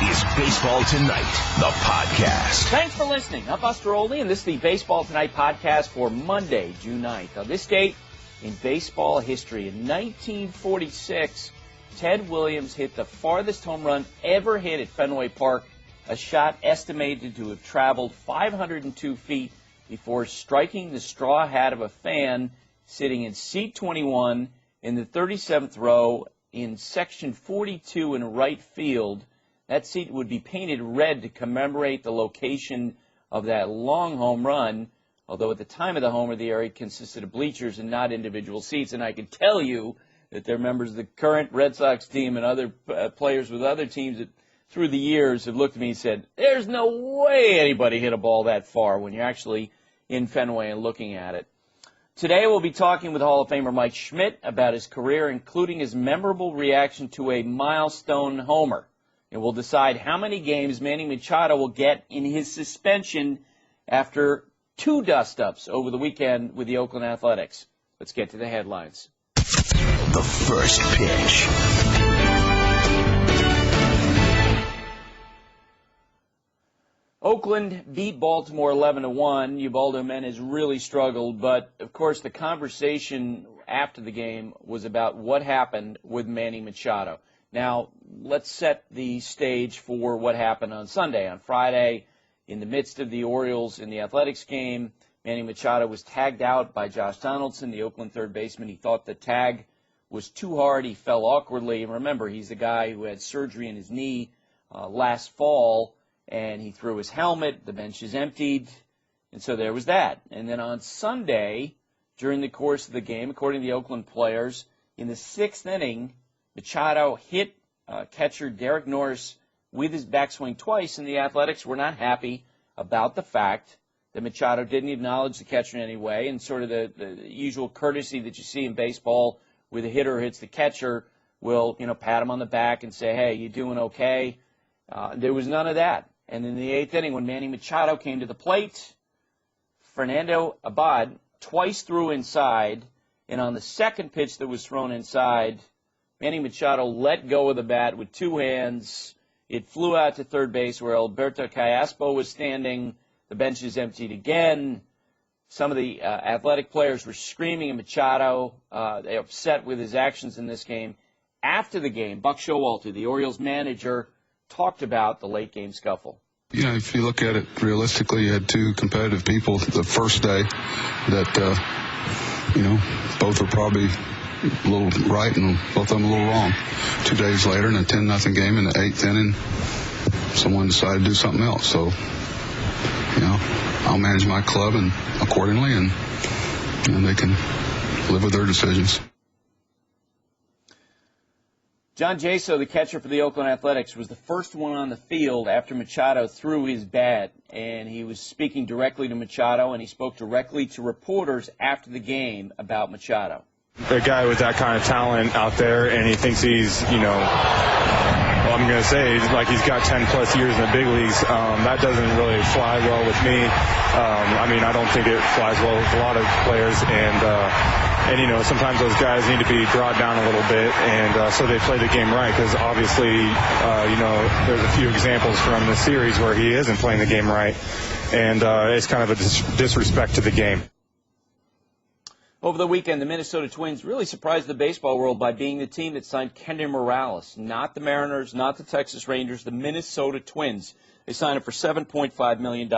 is Baseball Tonight, the podcast. Thanks for listening. I'm Buster Olney, and this is the Baseball Tonight podcast for Monday, June 9th. On this date in baseball history, in 1946, Ted Williams hit the farthest home run ever hit at Fenway Park, a shot estimated to have traveled 502 feet before striking the straw hat of a fan sitting in seat 21 in the 37th row in section 42 in right field. That seat would be painted red to commemorate the location of that long home run, although at the time of the homer, the area consisted of bleachers and not individual seats. And I can tell you that they're members of the current Red Sox team and other players with other teams that through the years have looked at me and said, there's no way anybody hit a ball that far when you're actually in Fenway and looking at it. Today we'll be talking with Hall of Famer Mike Schmidt about his career, including his memorable reaction to a milestone homer. And we'll decide how many games Manny Machado will get in his suspension after 2 dust-ups over the weekend with the Oakland Athletics. Let's get to the headlines. The first pitch. Oakland beat Baltimore 11-1. Ubaldo Menes really struggled, but of course the conversation after the game was about what happened with Manny Machado. Now, let's set the stage for what happened on Sunday. On Friday, in the midst of the Orioles and the Athletics game, Manny Machado was tagged out by Josh Donaldson, the Oakland third baseman. He thought the tag was too hard. He fell awkwardly. And remember, he's the guy who had surgery in his knee last fall, and he threw his helmet. The bench is emptied, and so there was that. And then on Sunday, during the course of the game, according to the Oakland players, in the 6th inning, Machado hit catcher Derek Norris with his backswing twice, and the Athletics were not happy about the fact that Machado didn't acknowledge the catcher in any way, and sort of the usual courtesy that you see in baseball where the hitter hits the catcher will, pat him on the back and say, hey, you doing okay? There was none of that. And in the 8th inning, when Manny Machado came to the plate, Fernando Abad twice threw inside, and on the second pitch that was thrown inside, Manny Machado let go of the bat with 2 hands. It flew out to third base where Alberto Callaspo was standing. The bench is emptied again. Some of the Athletic players were screaming at Machado. They were upset with his actions in this game. After the game, Buck Showalter, the Orioles manager, talked about the late game scuffle. Yeah, if you look at it realistically, you had 2 competitive people the first day that, both were probably a little right and both of them a little wrong. 2 days later, in a 10-0 game in the 8th inning, someone decided to do something else. So, I'll manage my club and accordingly, and they can live with their decisions. John Jaso, the catcher for the Oakland Athletics, was the first one on the field after Machado threw his bat, and he was speaking directly to Machado, and he spoke directly to reporters after the game about Machado. A guy with that kind of talent out there, and he thinks he's, I'm going to say, like he's got 10-plus years in the big leagues. That doesn't really fly well with me. I don't think it flies well with a lot of players, and sometimes those guys need to be brought down a little bit, and so they play the game right, because obviously, there's a few examples from the series where he isn't playing the game right, and it's kind of a disrespect to the game. Over the weekend, the Minnesota Twins really surprised the baseball world by being the team that signed Kendry Morales. Not the Mariners, not the Texas Rangers, the Minnesota Twins. They signed him for $7.5 million,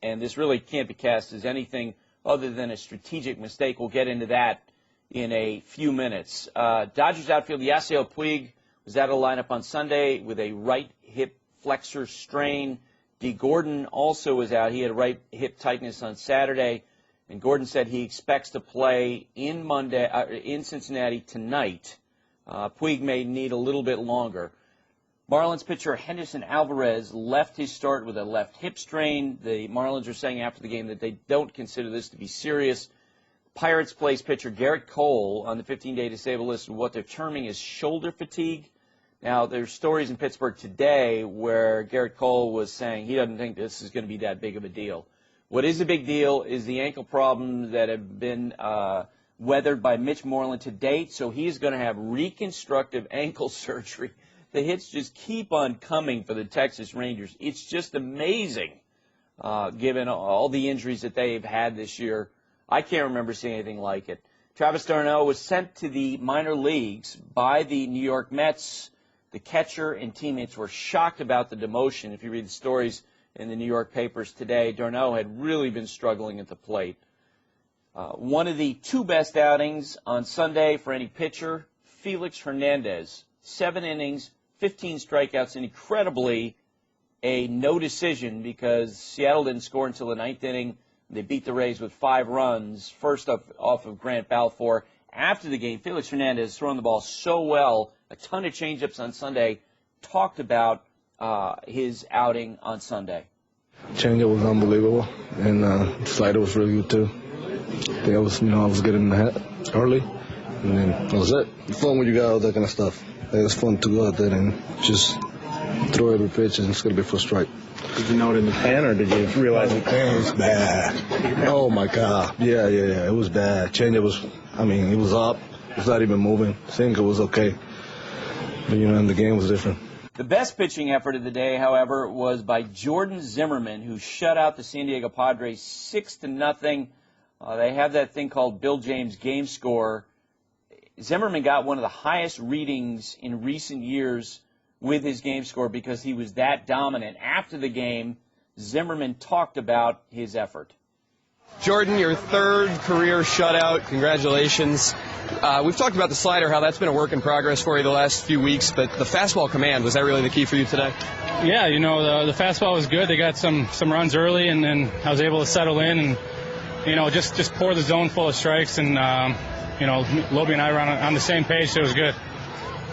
and this really can't be cast as anything other than a strategic mistake. We'll get into that in a few minutes. Dodgers outfield Yasiel Puig was out of the lineup on Sunday with a right hip flexor strain. D. Gordon also was out. He had right hip tightness on Saturday. And Gordon said he expects to play in Cincinnati tonight. Puig may need a little bit longer. Marlins pitcher Henderson Alvarez left his start with a left hip strain. The Marlins are saying after the game that they don't consider this to be serious. Pirates placed pitcher Garrett Cole on the 15-day disabled list with what they're terming as shoulder fatigue. Now, there's stories in Pittsburgh today where Garrett Cole was saying he doesn't think this is going to be that big of a deal. What is a big deal is the ankle problems that have been weathered by Mitch Moreland to date, so he's going to have reconstructive ankle surgery the hits just keep on coming for the Texas Rangers. It's just amazing, given all the injuries that they've had this year. I can't remember seeing anything like it. Travis d'Arnaud was sent to the minor leagues by the New York Mets. The catcher and teammates were shocked about the demotion. If you read the stories in the New York papers today, d'Arnaud had really been struggling at the plate. One of the two best outings on Sunday for any pitcher, Felix Hernandez. 7 innings, 15 strikeouts, and incredibly a no decision because Seattle didn't score until the 9th inning. They beat the Rays with 5 runs, first off of Grant Balfour. After the game, Felix Hernandez throwing the ball so well, a ton of changeups on Sunday, talked about his outing on Sunday. Changeup was unbelievable, and slider was really good too. I think I was getting in the hat early, and then that was it. It's fun when you got all that kind of stuff. It's fun to go out there and just throw every pitch, and it's going to be for strike. Did you know it in the pan, or did you realize the pan was bad? Oh, my God. Yeah. It was bad. Changeup was, it was up. It was not even moving. Sinker was okay. But, and the game was different. The best pitching effort of the day, however, was by Jordan Zimmerman, who shut out the San Diego Padres 6-0. They have that thing called Bill James game score. Zimmerman got one of the highest readings in recent years with his game score because he was that dominant. After the game, Zimmerman talked about his effort. Jordan, your 3rd career shutout. Congratulations. We've talked about the slider, how that's been a work in progress for you the last few weeks, but the fastball command, was that really the key for you today? Yeah, the fastball was good. They got some runs early, and then I was able to settle in and, just pour the zone full of strikes, and, Lobie and I were on the same page, so it was good.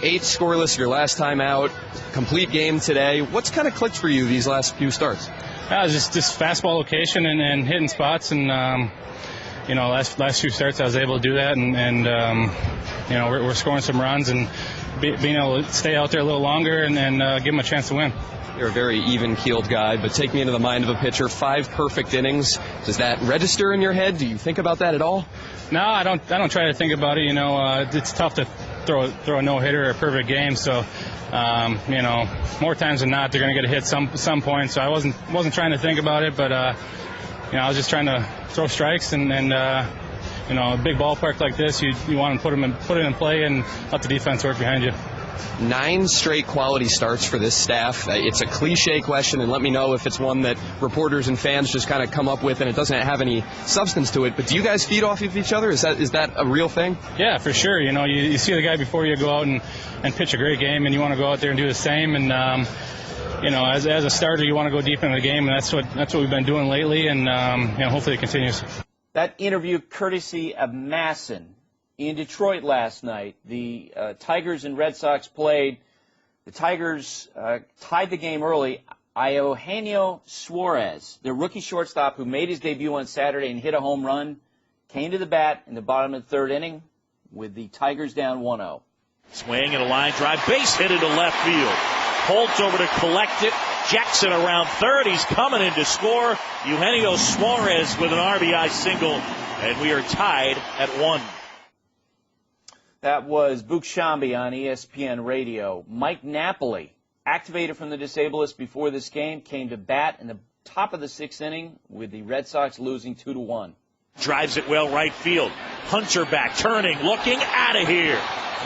8 scoreless your last time out, complete game today. What's kind of clicked for you these last few starts? Just fastball location and hitting spots, and last few starts I was able to do that, and we're scoring some runs and being able to stay out there a little longer and give them a chance to win. You're a very even-keeled guy, but take me into the mind of a pitcher. 5 perfect innings. Does that register in your head? Do you think about that at all? No, I don't try to think about it. It's tough to throw a no-hitter or a perfect game. So, more times than not, they're going to get a hit some point. So I wasn't trying to think about it, but I was just trying to throw strikes and a big ballpark like this, you want to put it in play and let the defense work behind you. 9 straight quality starts for this staff. It's a cliche question, and let me know if it's one that reporters and fans just kind of come up with and it doesn't have any substance to it. But do you guys feed off of each other? Is that a real thing? Yeah, for sure. You see the guy before you go out and pitch a great game, and you want to go out there and do the same. And as a starter, you want to go deep into the game, and that's what we've been doing lately. And hopefully it continues. That interview courtesy of Masson. In Detroit last night, the Tigers and Red Sox played. The Tigers tied the game early. Eugenio Suarez, the rookie shortstop who made his debut on Saturday and hit a home run, came to the bat in the bottom of the 3rd inning with the Tigers down 1-0. Swing and a line drive, base hit into left field. Holtz over to collect it. Jackson around third. He's coming in to score. Eugenio Suarez with an RBI single, and we are tied at 1. That was Book Shambi on ESPN Radio. Mike Napoli, activated from the disabled list before this game, came to bat in the top of the 6th inning with the Red Sox losing 2-1. Drives it well right field. Hunter back, turning, looking, out of here.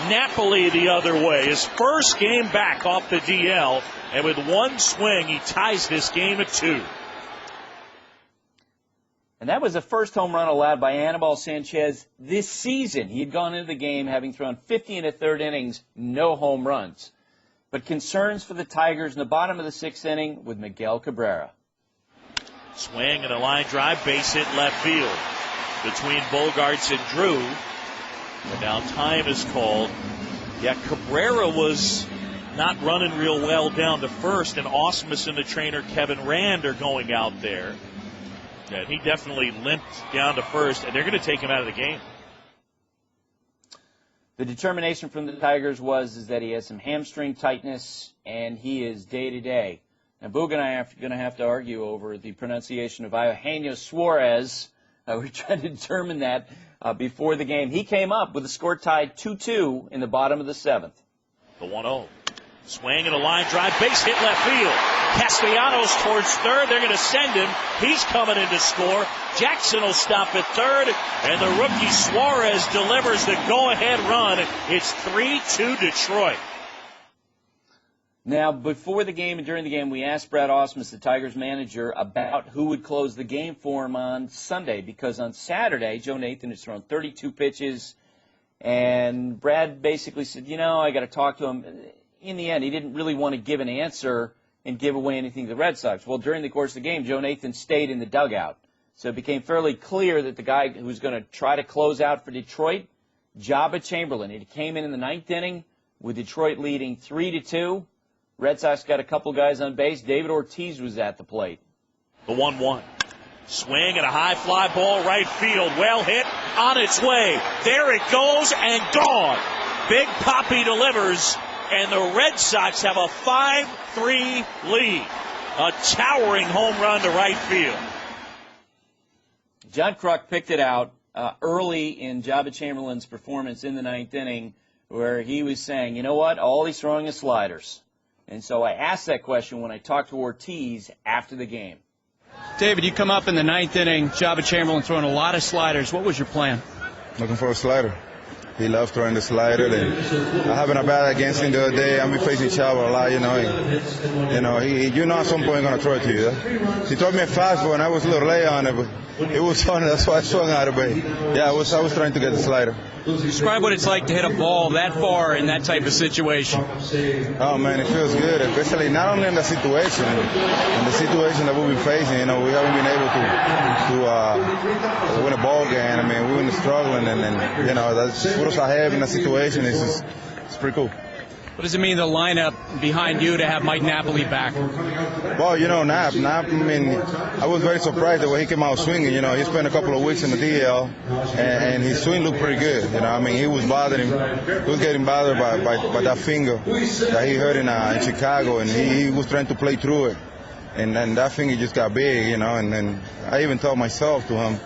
Napoli the other way. His first game back off the DL, and with one swing, he ties this game at 2. And that was the first home run allowed by Anibal Sanchez this season. He had gone into the game having thrown 50 in the 3rd innings, no home runs. But concerns for the Tigers in the bottom of the 6th inning with Miguel Cabrera. Swing and a line drive, base hit left field. Between Bogaerts and Drew. And now time is called. Yeah, Cabrera was not running real well down to first, and Ausmus and the trainer Kevin Rand are going out there. Yeah, he definitely limped down to first, and they're going to take him out of the game. The determination from the Tigers was that he has some hamstring tightness, and he is day-to-day. Now, Boog and I are going to have to argue over the pronunciation of Eugenio Suarez. We're trying to determine that before the game. He came up with the score tied 2-2 in the bottom of the 7th. The 1-0. Swing and a line drive, base hit left field. Castellanos towards third. They're going to send him. He's coming in to score. Jackson will stop at third, and the rookie Suarez delivers the go-ahead run. It's 3-2 Detroit. Now, before the game and during the game, we asked Brad Ausmus, the Tigers manager, about who would close the game for him on Sunday, because on Saturday, Joe Nathan has thrown 32 pitches, and Brad basically said, I got to talk to him. In the end, he didn't really want to give an answer and give away anything to the Red Sox. Well, during the course of the game, Joe Nathan stayed in the dugout. So it became fairly clear that the guy who was going to try to close out for Detroit, Jabba Chamberlain. He came in the ninth inning with Detroit leading 3-2. Red Sox got a couple guys on base. David Ortiz was at the plate. The 1-1. Swing and a high fly ball right field. Well hit, on its way. There it goes and gone. Big Papi delivers, and the Red Sox have a 5-3 lead. A towering home run to right field. John Kruk picked it out early in Jabba Chamberlain's performance in the ninth inning, where he was saying, you know what, all he's throwing is sliders. And so I asked that question when I talked to Ortiz after the game. David, you come up in the ninth inning, Jabba Chamberlain throwing a lot of sliders. What was your plan? Looking for a slider. He loves throwing the slider. And I having a bat against him the other day. I've been facing Chavo a lot, He at some point he's going to throw it to you. He threw me a fastball, and I was a little late on it, but it was funny. That's why I swung out of it. Yeah, I was trying to get the slider. Describe what it's like to hit a ball that far in that type of situation. Oh, man, it feels good, especially not only in the situation, that we've been facing. We haven't been able to win a ball game. I mean, we've been struggling, and that's put us ahead in the situation. It's pretty cool. What does it mean, the lineup behind you, to have Mike Napoli back? Well, Nap, I mean, I was very surprised the way he came out swinging. He spent a couple of weeks in the DL, and his swing looked pretty good. He was getting bothered by that finger that he hurt in Chicago, and he was trying to play through it. And then that finger just got big, and then I even told myself to him,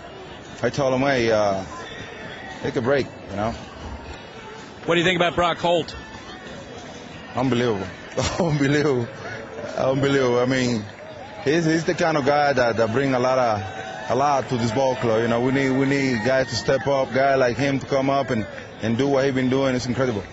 I told him, hey, take a break, What do you think about Brock Holt? Unbelievable. I mean, he's the kind of guy that bring a lot to this ball club. We need guys to step up, guy like him to come up and do what he's been doing. It's incredible.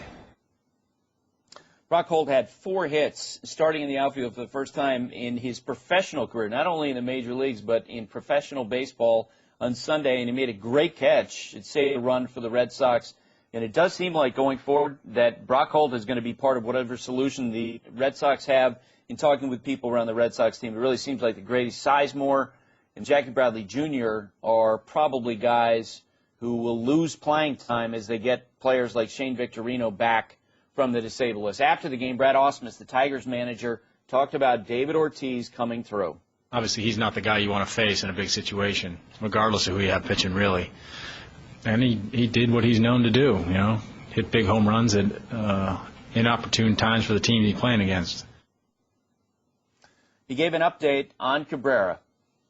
Brock Holt had 4 hits starting in the outfield for the first time in his professional career, not only in the major leagues, but in professional baseball on Sunday, and he made a great catch. It saved a run for the Red Sox. And it does seem like going forward that Brock Holt is going to be part of whatever solution the Red Sox have. In talking with people around the Red Sox team, it really seems like the Grady Sizemore and Jackie Bradley Jr. are probably guys who will lose playing time as they get players like Shane Victorino back from the disabled list. After the game, Brad Ausmus, the Tigers manager, talked about David Ortiz coming through. Obviously, he's not the guy you want to face in a big situation, regardless of who you have pitching, really. And he did what he's known to do, hit big home runs at inopportune times for the team he's playing against. He gave an update on Cabrera.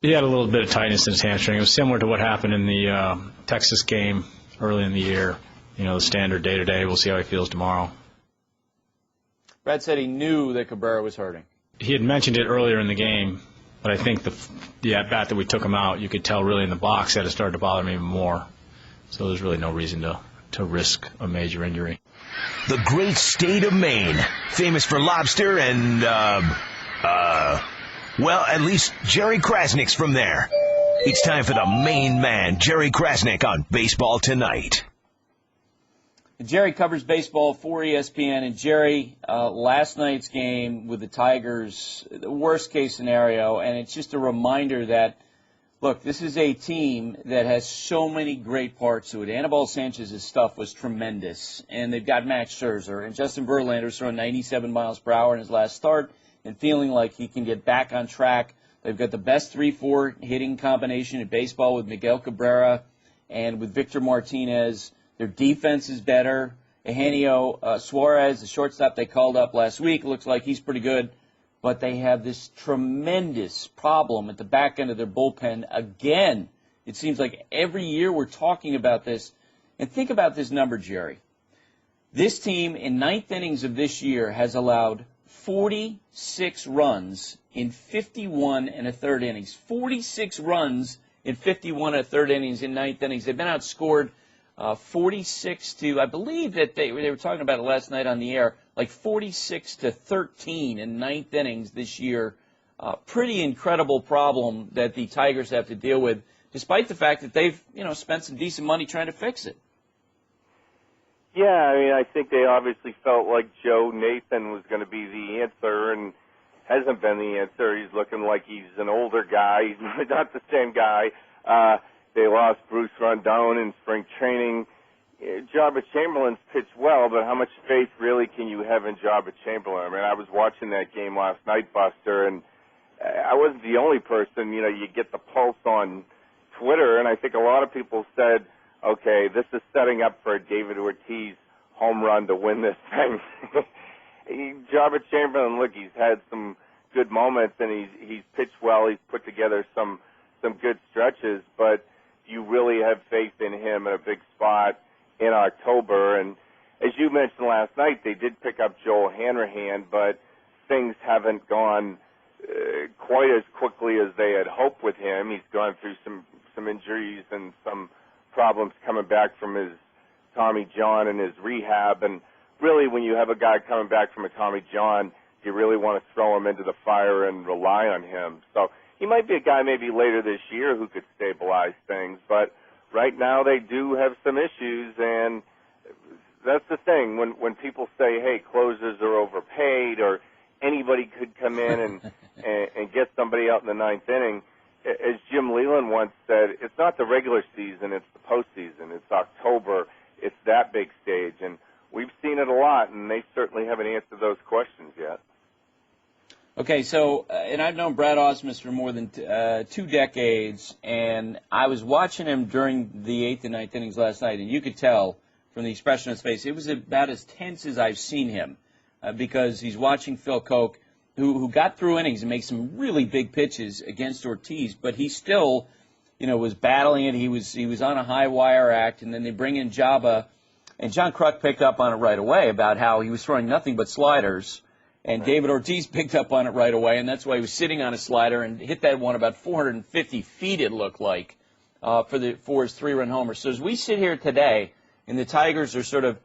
He had a little bit of tightness in his hamstring. It was similar to what happened in the Texas game early in the year. The standard day-to-day. We'll see how he feels tomorrow. Brad said he knew that Cabrera was hurting. He had mentioned it earlier in the game, but I think the at-bat that we took him out, you could tell really in the box that it started to bother him even more. So there's really no reason to risk a major injury. The great state of Maine, famous for lobster and, well, at least Jerry Crasnick's from there. It's time for the Maine man, Jerry Crasnick, on Baseball Tonight. Jerry covers baseball for ESPN, and Jerry, last night's game with the Tigers, the worst-case scenario, and it's just a reminder that, look, this is a team that has so many great parts to it. Anibal Sanchez's stuff was tremendous, and they've got Max Scherzer, and Justin Verlander's throwing 97 miles per hour in his last start and feeling like he can get back on track. They've got the best 3-4 hitting combination in baseball with Miguel Cabrera and with Victor Martinez. Their defense is better. Eugenio Suarez, the shortstop they called up last week, looks like he's pretty good. But they have this tremendous problem at the back end of their bullpen. Again, it seems like every year we're talking about this. And think about this number, Jerry. This team in ninth innings of this year has allowed 46 runs in 51 and a third innings. 46 runs in 51 and a third innings in ninth innings. They've been outscored 46 to, I believe that they were talking about it last night on the air, like 46 to 13 in ninth innings this year. Pretty incredible problem that the Tigers have to deal with, despite the fact that they've, spent some decent money trying to fix it. Yeah, I mean, I think they obviously felt like Joe Nathan was going to be the answer, and hasn't been the answer. He's looking like he's an older guy. He's not the same guy. They lost Bruce Rondon in spring training. Jabba Chamberlain's pitched well, but how much faith really can you have in Jabba Chamberlain? I mean, I was watching that game last night, Buster, and I wasn't the only person. You get the pulse on Twitter, and I think a lot of people said, okay, this is setting up for a David Ortiz home run to win this thing. Jabba Chamberlain, look, he's had some good moments, and he's pitched well. He's put together some good stretches, but you really have faith in him in a big spot in October. And as you mentioned last night, they did pick up Joel Hanrahan, but things haven't gone quite as quickly as they had hoped with him. He's gone through some injuries and some problems coming back from his Tommy John and his rehab. And really, when you have a guy coming back from a Tommy John, you really want to throw him into the fire and rely on him. So he might be a guy maybe later this year who could stabilize things, but right now they do have some issues, and that's the thing. When people say, hey, closers are overpaid, or anybody could come in and get somebody out in the ninth inning, as Jim Leland once said, it's not the regular season, it's the postseason. It's October. It's that big stage, and we've seen it a lot, and they certainly haven't answered those questions yet. Okay, so, and I've known Brad Ausmus for more than 2 decades, and I was watching him during the 8th and 9th innings last night, and you could tell from the expression on his face, it was about as tense as I've seen him, because he's watching Phil Koch, who got through innings and made some really big pitches against Ortiz, but he still, was battling it. He was on a high wire act, and then they bring in Jabba, and John Kruk picked up on it right away about how he was throwing nothing but sliders. And David Ortiz picked up on it right away, and that's why he was sitting on a slider and hit that one about 450 feet, it looked like, for his 3-run homer. So as we sit here today, and the Tigers are sort of,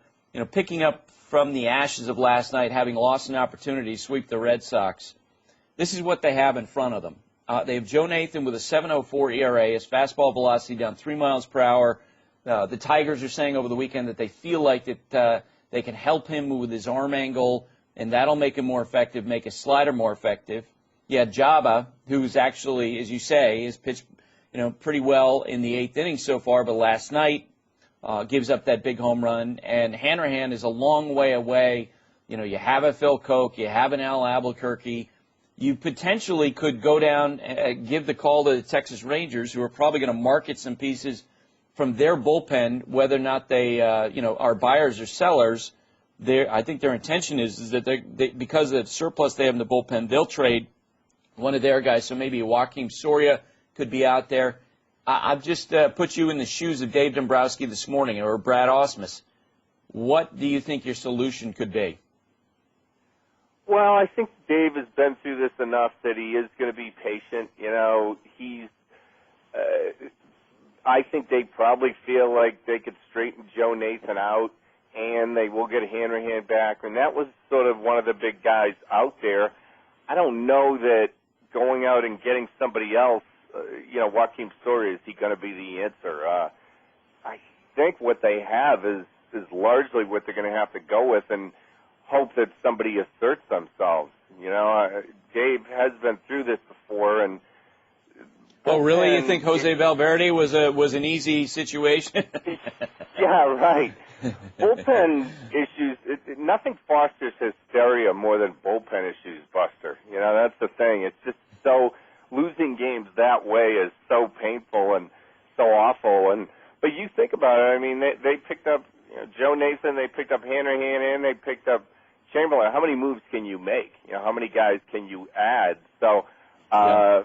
picking up from the ashes of last night, having lost an opportunity to sweep the Red Sox, this is what they have in front of them. They have Joe Nathan with a 7.04 ERA, his fastball velocity down 3 miles per hour. The Tigers are saying over the weekend that they feel like that they can help him with his arm angle, and that'll make him more effective, make his slider more effective. Yeah, Jabba, who's actually, as you say, has pitched, pretty well in the 8th inning so far, but last night gives up that big home run. And Hanrahan is a long way away. You have a Phil Koch, you have an Al Albuquerque. You potentially could go down and give the call to the Texas Rangers, who are probably going to market some pieces from their bullpen, whether or not they, are buyers or sellers. I think their intention is that they because of the surplus they have in the bullpen, they'll trade one of their guys. So maybe Joakim Soria could be out there. I've just put you in the shoes of Dave Dombrowski this morning, or Brad Ausmus. What do you think your solution could be? Well, I think Dave has been through this enough that he is going to be patient. I think they probably feel like they could straighten Joe Nathan out, and they will get Hanrahan back. And that was sort of one of the big guys out there. I don't know that going out and getting somebody else, Joakim Soria, is he going to be the answer? I think what they have is largely what they're going to have to go with and hope that somebody asserts themselves. Dave has been through this before. And oh, really? You think Jose Valverde was an easy situation? Yeah, right. Bullpen issues, nothing fosters hysteria more than bullpen issues, Buster. That's the thing. It's just so, losing games that way is so painful and so awful. But you think about it, I mean, they picked up Joe Nathan, they picked up Hanrahan, and they picked up Chamberlain. How many moves can you make? How many guys can you add? So, I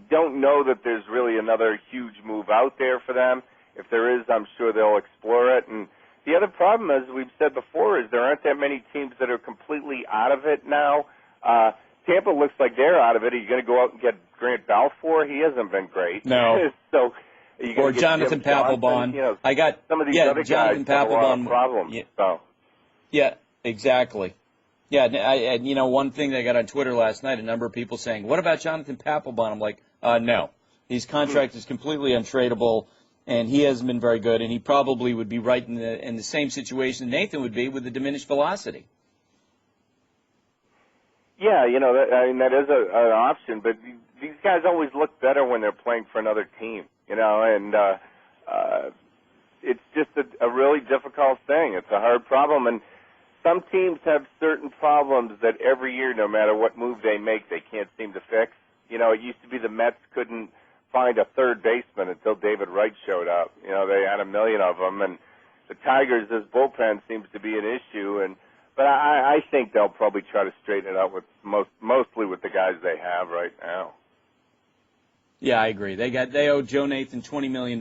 don't know that there's really another huge move out there for them. If there is, I'm sure they'll explore it. And the other problem, as we've said before, is there aren't that many teams that are completely out of it now. Tampa looks like they're out of it. Are you going to go out and get Grant Balfour? He hasn't been great. No. So, or Jonathan Papelbon. You know, I got some of these other Jonathan guys have a lot of Papelbon. problems. Yeah, so. yeah, exactly. Yeah, and you know, one thing that I got on Twitter last night, a number of people saying, "What about Jonathan Papelbon?" I'm like, no, his contract is completely untradeable, and he hasn't been very good, and he probably would be right in the same situation Nathan would be with the diminished velocity. Yeah, you know, that is an option, but these guys always look better when they're playing for another team, you know, and it's just a really difficult thing. It's a hard problem, and some teams have certain problems that every year, no matter what move they make, they can't seem to fix. You know, it used to be the Mets couldn't find a third baseman until David Wright showed up. You know, they had a million of them, and the Tigers' this bullpen seems to be an issue, but I think they'll probably try to straighten it out with mostly with the guys they have right now. Yeah, I agree. They owe Joe Nathan $20 million.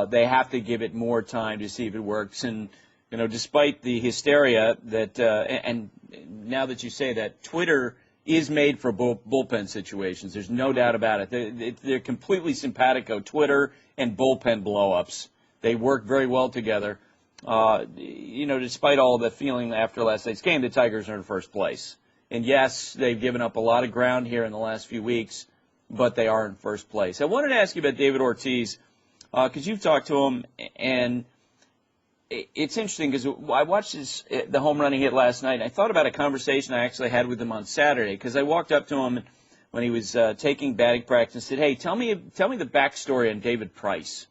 They have to give it more time to see if it works. And you know, despite the hysteria that, and now that you say that, Twitter is made for bullpen situations. There's no doubt about it. They're completely simpatico, Twitter and bullpen blow-ups. They work very well together. You know, despite all the feeling after last night's game, the Tigers are in first place. And yes, they've given up a lot of ground here in the last few weeks, but they are in first place. I wanted to ask you about David Ortiz, because you've talked to him, and it's interesting because I watched the home run he hit last night, and I thought about a conversation I actually had with him on Saturday, because I walked up to him when he was taking batting practice and said, "Hey, tell me the backstory on David Price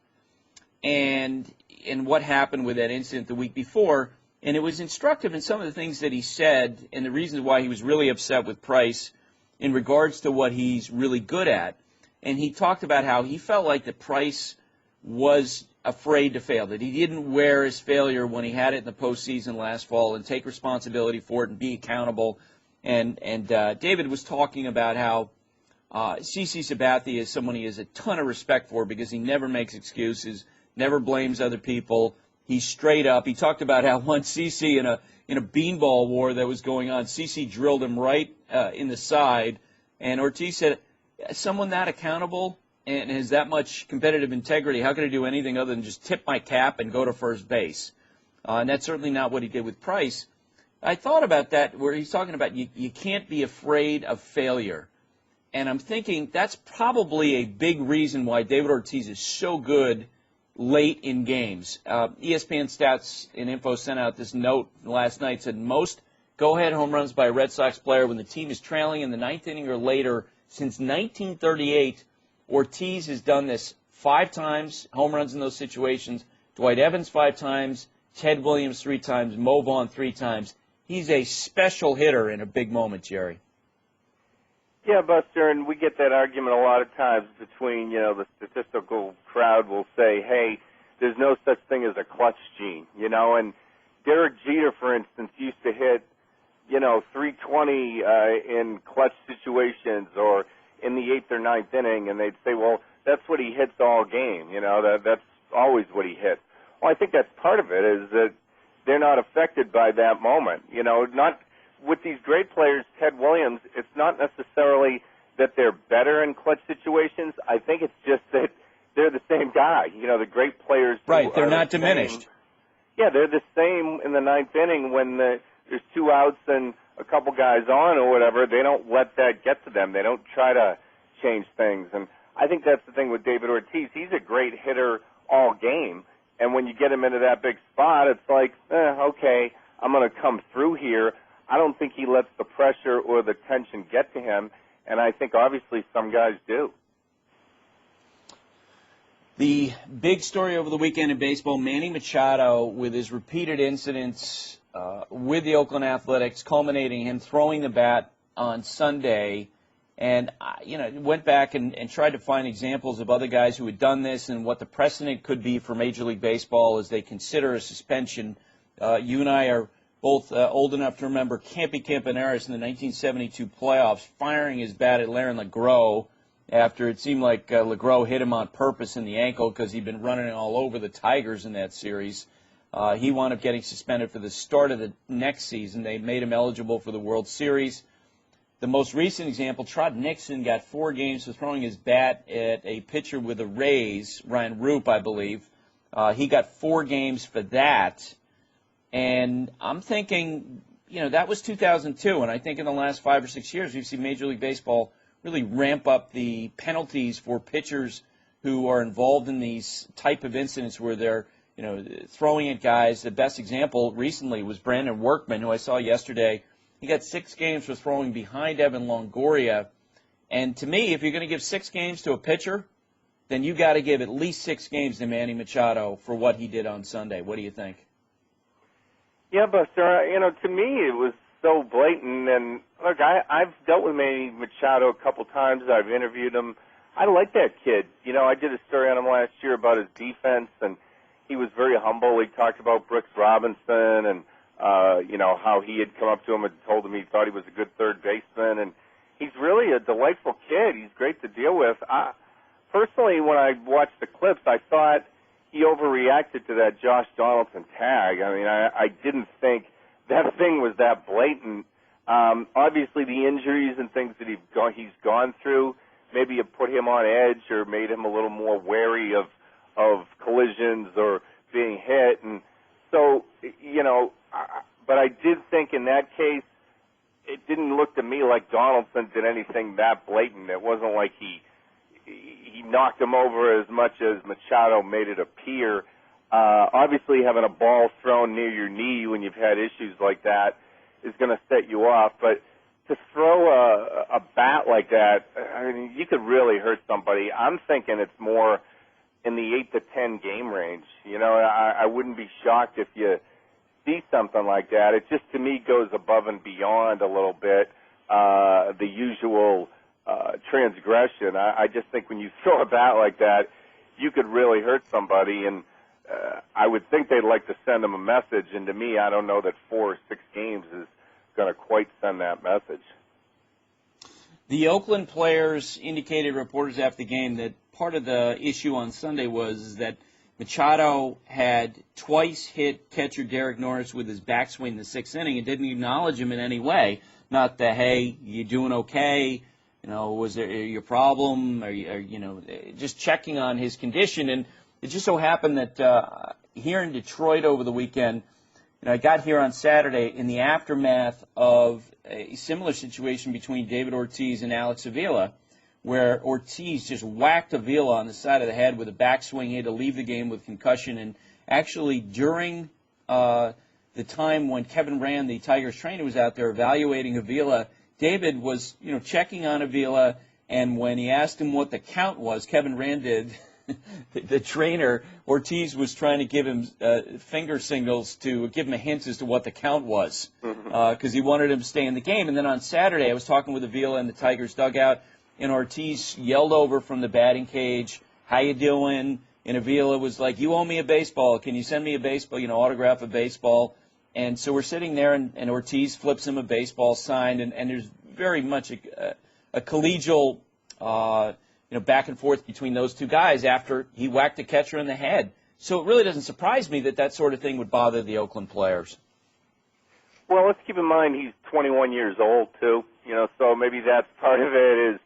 and what happened with that incident the week before." And it was instructive in some of the things that he said and the reasons why he was really upset with Price in regards to what he's really good at. And he talked about how he felt like that Price was afraid to fail, that he didn't wear his failure when he had it in the postseason last fall and take responsibility for it and be accountable. And David was talking about how CC Sabathia is someone he has a ton of respect for because he never makes excuses, never blames other people. He's straight up. He talked about how once CC in a beanball war that was going on, CC drilled him right in the side, and Ortiz said, "Someone that accountable and has that much competitive integrity, how can I do anything other than just tip my cap and go to first base?" And that's certainly not what he did with Price. I thought about that where he's talking about you can't be afraid of failure. And I'm thinking that's probably a big reason why David Ortiz is so good late in games. ESPN Stats and Info sent out this note last night, said most go-ahead home runs by a Red Sox player when the team is trailing in the ninth inning or later since 1938. Ortiz has done this 5 times, home runs in those situations. Dwight Evans 5 times, Ted Williams 3 times, Mo Vaughn 3 times. He's a special hitter in a big moment, Jerry. Yeah, Buster, and we get that argument a lot of times between, you know, the statistical crowd will say, hey, there's no such thing as a clutch gene, you know, and Derek Jeter, for instance, used to hit, you know, 320 in clutch situations or in the 8th or 9th inning, and they'd say, well, that's what he hits all game, you know, that's always what he hits. Well, I think that's part of it is that they're not affected by that moment, you know, not with these great players, Ted Williams, it's not necessarily that they're better in clutch situations. I think it's just that they're the same guy. You know, the great players. Right, they're not diminished. Yeah, they're the same in the 9th inning when there's 2 outs and a couple guys on or whatever. They don't let that get to them. They don't try to change things. And I think that's the thing with David Ortiz. He's a great hitter all game. And when you get him into that big spot, it's like, okay, I'm going to come through here. I don't think he lets the pressure or the tension get to him, and I think obviously some guys do. The big story over the weekend in baseball, Manny Machado with his repeated incidents with the Oakland Athletics, culminating him throwing the bat on Sunday. And, you know, went back and tried to find examples of other guys who had done this and what the precedent could be for Major League Baseball as they consider a suspension. You and I are both old enough to remember Campy Campaneris in the 1972 playoffs firing his bat at Larry LeGros after it seemed like LeGros hit him on purpose in the ankle because he'd been running all over the Tigers in that series. He wound up getting suspended for the start of the next season. They made him eligible for the World Series. The most recent example, Trot Nixon got 4 games for throwing his bat at a pitcher with the Rays, Ryan Roop, I believe. He got 4 games for that. And I'm thinking, that was 2002, and I think in the last 5 or 6 years we've seen Major League Baseball really ramp up the penalties for pitchers who are involved in these type of incidents where they're, throwing at guys. The best example recently was Brandon Workman, who I saw yesterday. He got 6 games for throwing behind Evan Longoria. And to me, if you're going to give 6 games to a pitcher, then you got to give at least 6 games to Manny Machado for what he did on Sunday. What do you think? Yeah, Buster, to me it was so blatant. And, look, I've dealt with Manny Machado a couple times. I've interviewed him. I like that kid. I did a story on him last year about his defense, and he was very humble. He talked about Brooks Robinson and, how he had come up to him and told him he thought he was a good third baseman. And he's really a delightful kid. He's great to deal with. Personally, when I watched the clips, I thought he overreacted to that Josh Donaldson tag. I mean, I didn't think that thing was that blatant. Obviously, the injuries and things that he's gone through maybe have put him on edge or made him a little more wary of collisions or being hit. And so, but I did think in that case, it didn't look to me like Donaldson did anything that blatant. It wasn't like he knocked him over as much as Machado made it appear. Obviously, having a ball thrown near your knee when you've had issues like that is going to set you off. But to throw a bat like that, I mean, you could really hurt somebody. I'm thinking it's more in the 8 to 10 game range. I wouldn't be shocked if you see something like that. It just, to me, goes above and beyond a little bit the usual transgression. I just think when you throw a bat like that, you could really hurt somebody, and I would think they'd like to send them a message, and to me, I don't know that 4 or 6 games is going to quite send that message. The Oakland players indicated, reporters after the game, that part of the issue on Sunday was that Machado had twice hit catcher Derek Norris with his backswing in the 6th inning and didn't acknowledge him in any way. Not the, hey, you doing okay? Was there your problem? Just checking on his condition. And it just so happened that here in Detroit over the weekend, I got here on Saturday in the aftermath of a similar situation between David Ortiz and Alex Avila, where Ortiz just whacked Avila on the side of the head with a backswing. He had to leave the game with concussion. And actually, during the time when Kevin Rand, the Tigers trainer, was out there evaluating Avila, David was, checking on Avila, and when he asked him what the count was, Kevin Rand did, the trainer, Ortiz was trying to give him finger signals to give him a hint as to what the count was, because he wanted him to stay in the game. And then on Saturday, I was talking with Avila in the Tigers dugout, and Ortiz yelled over from the batting cage, "How you doing?" And Avila was like, "You owe me a baseball. Can you send me a baseball, autograph a baseball?" And so we're sitting there, and Ortiz flips him a baseball signed, and there's very much a collegial, back and forth between those two guys after he whacked the catcher in the head. So it really doesn't surprise me that sort of thing would bother the Oakland players. Well, let's keep in mind he's 21 years old, too. So maybe that's part of it is,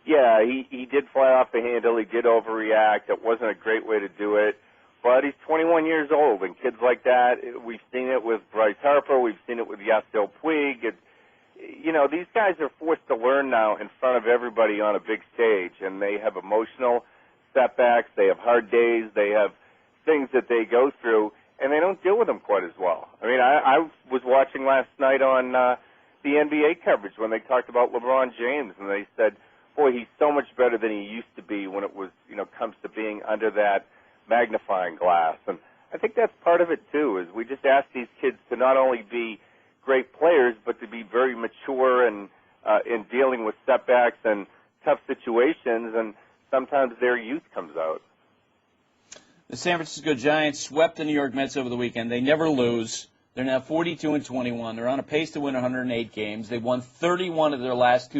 yeah, he did fly off the handle. He did overreact. It wasn't a great way to do it. But he's 21 years old, and kids like that, we've seen it with Bryce Harper. We've seen it with Yasiel Puig. These guys are forced to learn now in front of everybody on a big stage, and they have emotional setbacks. They have hard days. They have things that they go through, and they don't deal with them quite as well. I mean, I was watching last night on the NBA coverage when they talked about LeBron James, and they said, boy, he's so much better than he used to be when it was, comes to being under that magnifying glass. And I think that's part of it, too, is we just ask these kids to not only be great players, but to be very mature and in dealing with setbacks and tough situations, and sometimes their youth comes out. The San Francisco Giants swept the New York Mets over the weekend. They never lose. They're now 42-21. They're on a pace to win 108 games. They won 31 of their last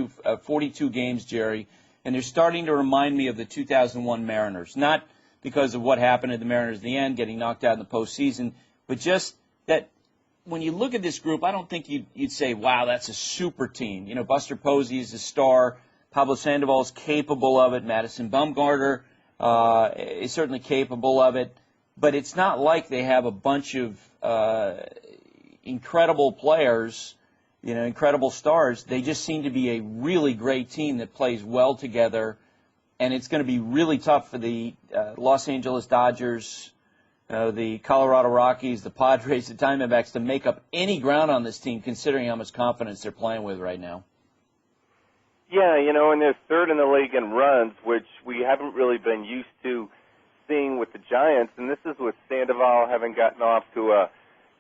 42 games, Jerry, and they're starting to remind me of the 2001 Mariners. Not because of what happened at the Mariners at the end, getting knocked out in the postseason, but just that when you look at this group, I don't think you'd say, wow, that's a super team. You know, Buster Posey is a star. Pablo Sandoval is capable of it. Madison Bumgarner is certainly capable of it. But it's not like they have a bunch of incredible players, you know, incredible stars. They just seem to be a really great team that plays well together. And it's going to be really tough for the Los Angeles Dodgers, the Colorado Rockies, the Padres, the Diamondbacks to make up any ground on this team, considering how much confidence they're playing with right now. Yeah, you know, and they're third in the league in runs, which we haven't really been used to seeing with the Giants. And this is with Sandoval having gotten off to a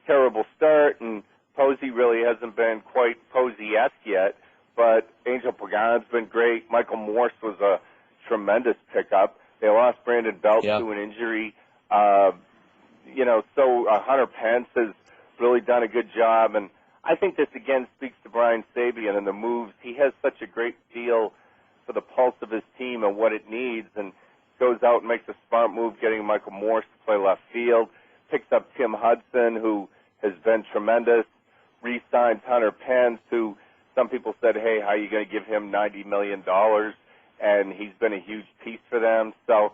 terrible start, and Posey really hasn't been quite Posey-esque yet. But Angel Pagan's been great. Michael Morse was a tremendous pickup. They lost Brandon Belt to an injury. You know, so Hunter Pence has really done a good job. And I think this, again, speaks to Brian Sabean and the moves. He has such a great feel for the pulse of his team and what it needs, and goes out and makes a smart move getting Michael Morse to play left field, picks up Tim Hudson, who has been tremendous, re-signs Hunter Pence, who some people said, hey, how are you going to give him $90 million? And he's been a huge piece for them. So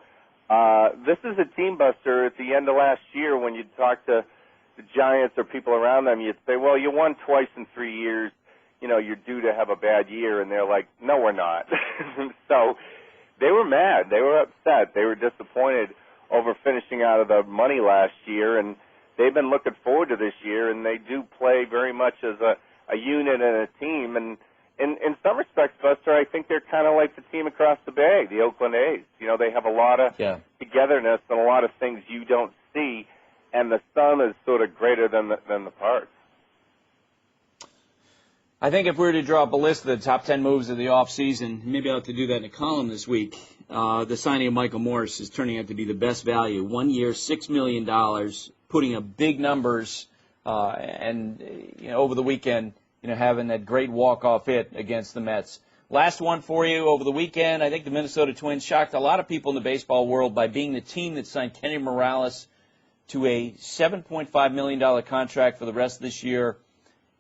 this is a team buster. At the end of last year, when you talk to the Giants or people around them, you'd say, well, you won twice in 3 years. You know, you're due to have a bad year. And they're like, no, we're not. So they were mad. They were upset. They were disappointed over finishing out of the money last year. And they've been looking forward to this year. And they do play very much as a unit and a team. And in some respects, Buster, I think they're kind of like the team across the bay, the Oakland A's. You know, they have a lot of togetherness and a lot of things you don't see. And the sum is sort of greater than the parts. I think if we were to draw up a list of the top 10 moves of the offseason, maybe I'll have to do that in a column this week, the signing of Michael Morse is turning out to be the best value. 1 year, $6 million, putting up big numbers, and you know, over the weekend, you know, having that great walk-off hit against the Mets. Last one for you over the weekend. I think the Minnesota Twins shocked a lot of people in the baseball world by being the team that signed Kenny Morales to a $7.5 million contract for the rest of this year.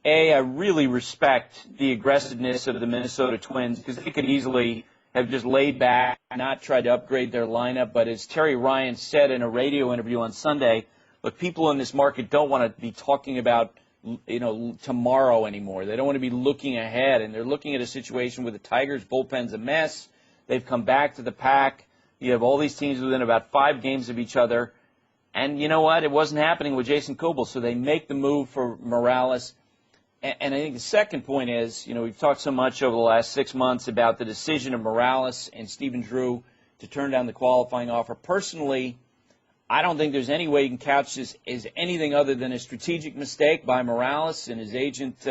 I really respect the aggressiveness of the Minnesota Twins because they could easily have just laid back, not tried to upgrade their lineup. But as Terry Ryan said in a radio interview on Sunday, look, people in this market don't want to be talking about, you know, tomorrow anymore. They don't want to be looking ahead, and they're looking at a situation where the Tigers' bullpen's a mess. They've come back to the pack. You have all these teams within about 5 games of each other. And you know what? It wasn't happening with Jason Kubel, so they make the move for Morales. And I think the second point is, you know, we've talked so much over the last 6 months about the decision of Morales and Stephen Drew to turn down the qualifying offer. Personally, I don't think there's any way you can couch this as anything other than a strategic mistake by Morales and his agent,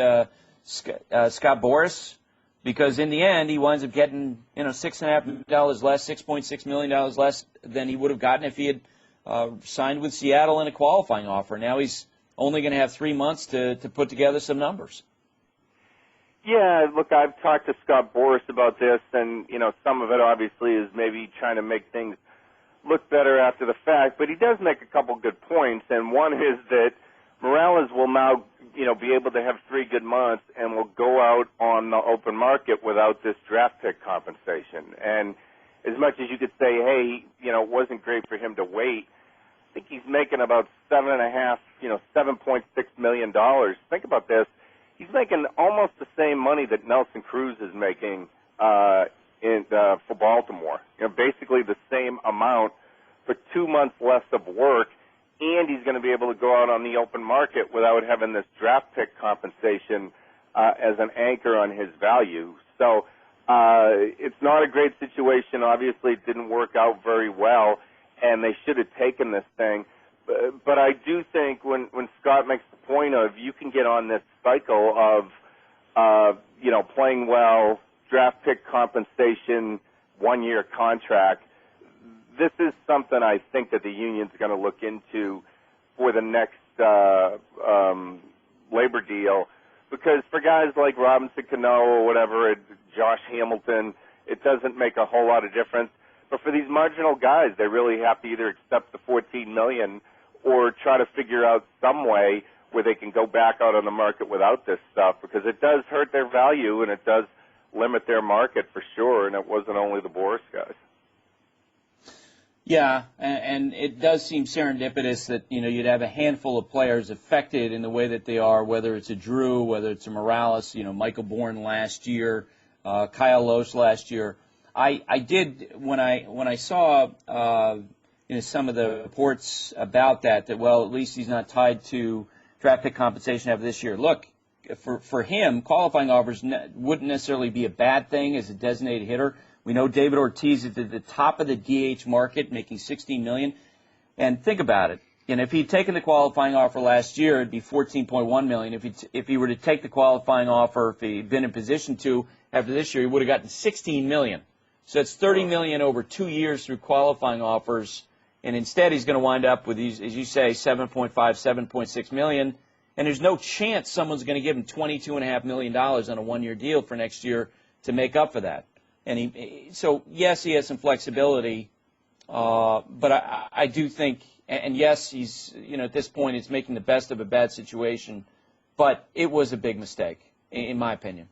Scott Boras, because in the end, he winds up getting, you know, $6.5 million less, $6.6 million less than he would have gotten if he had signed with Seattle in a qualifying offer. Now he's only going to have 3 months to put together some numbers. Yeah, look, I've talked to Scott Boras about this, and, you know, some of it obviously is maybe trying to make things look better after the fact, but he does make a couple good points, and one is that Morales will now, you know, be able to have 3 good months and will go out on the open market without this draft pick compensation. And as much as you could say, hey, you know, it wasn't great for him to wait, I think he's making about $7.6 million. Think about this. He's making almost the same money that Nelson Cruz is making for Baltimore. You know, basically the same amount for 2 months less of work, and he's going to be able to go out on the open market without having this draft pick compensation as an anchor on his value. So it's not a great situation. Obviously, it didn't work out very well, and they should have taken this thing. But I do think when Scott makes the point of you can get on this cycle of, you know, playing well, draft pick compensation, 1-year contract, this is something I think that the union's going to look into for the next labor deal. Because for guys like Robinson Cano or whatever, Josh Hamilton, it doesn't make a whole lot of difference. But for these marginal guys, they really have to either accept the $14 million or try to figure out some way where they can go back out on the market without this stuff, because it does hurt their value and it does limit their market for sure, and it wasn't only the Boris guys. Yeah, and it does seem serendipitous that, you'd have a handful of players affected in the way that they are, whether it's a Drew, whether it's a Morales, Michael Bourne last year, Kyle Loesch last year. I did, when I saw some of the reports about that, well, at least he's not tied to draft pick compensation after this year. Look, for him, qualifying offers wouldn't necessarily be a bad thing as a designated hitter. We know David Ortiz is at the top of the DH market, making $16 million. And think about it. If he'd taken the qualifying offer last year, it'd be $14.1 million. If he were to take the qualifying offer, if he'd been in position to after this year, he would have gotten $16 million. So it's $30 million over 2 years through qualifying offers. And instead, he's going to wind up with these, as you say, $7.5, $7.6 million. And there's no chance someone's going to give him $22.5 million on a one-year deal for next year to make up for that. And so yes, he has some flexibility, but I do think, and yes, he's, at this point, he's making the best of a bad situation, but it was a big mistake, in my opinion.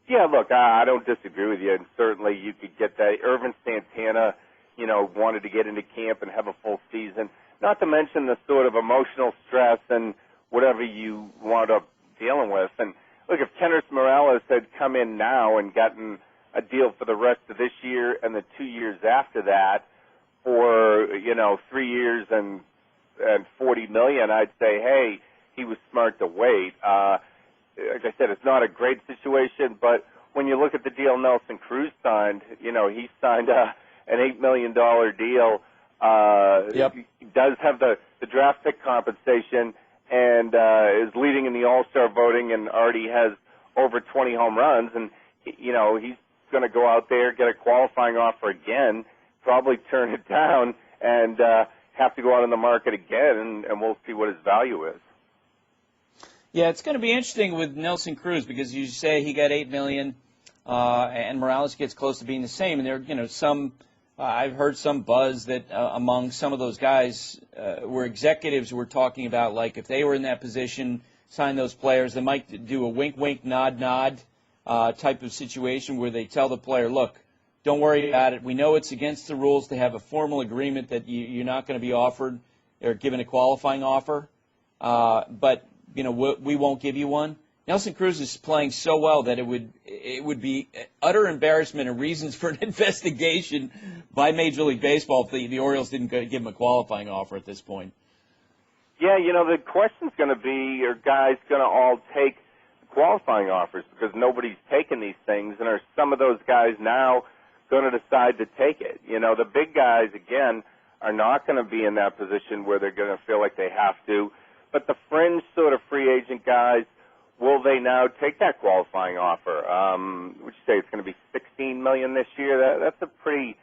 Yeah, look, I don't disagree with you, and certainly you could get that. Irvin Santana, wanted to get into camp and have a full season, not to mention the sort of emotional stress and whatever you wound up dealing with. And look, if Kenneth Morales had come in now and gotten a deal for the rest of this year and the 2 years after that for, 3 years and $40 million, I'd say, hey, he was smart to wait. Like I said, it's not a great situation, but when you look at the deal Nelson Cruz signed, he signed an $8 million deal. Yep. He does have the draft pick compensation and is leading in the All-Star voting and already has over 20 home runs. And, he's going to go out there, get a qualifying offer again, probably turn it down, and have to go out on the market again, and we'll see what his value is. Yeah, it's going to be interesting with Nelson Cruz because you say he got $8 million, and Morales gets close to being the same. And there, some I've heard some buzz that among some of those guys where executives were talking about, like if they were in that position, sign those players, they might do a wink, wink, nod, nod type of situation where they tell the player, look, don't worry about it. We know it's against the rules to have a formal agreement that you're not going to be offered or given a qualifying offer, but we won't give you one. Nelson Cruz is playing so well that it would be utter embarrassment and reasons for an investigation by Major League Baseball if the Orioles didn't give him a qualifying offer at this point. Yeah, the question's going to be, are guys going to all take qualifying offers because nobody's taking these things, and are some of those guys now going to decide to take it? The big guys, again, are not going to be in that position where they're going to feel like they have to, but the fringe sort of free agent guys, will they now take that qualifying offer? Would you say it's going to be $16 million this year? That's a pretty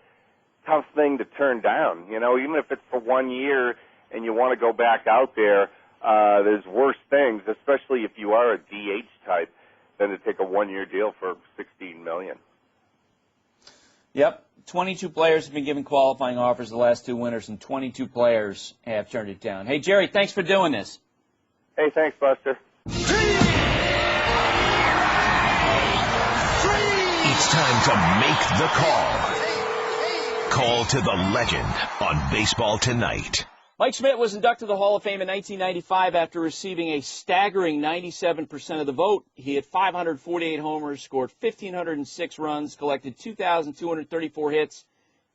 tough thing to turn down. Even if it's for 1 year and you want to go back out there, there's worse things, especially if you are a DH type, than to take a 1-year deal for $16 million. Yep. 22 players have been given qualifying offers the last 2 winters, and 22 players have turned it down. Hey, Jerry, thanks for doing this. Hey, thanks, Buster. It's time to make the call. Call to the legend on Baseball Tonight. Mike Schmidt was inducted to the Hall of Fame in 1995 after receiving a staggering 97% of the vote. He had 548 homers, scored 1,506 runs, collected 2,234 hits,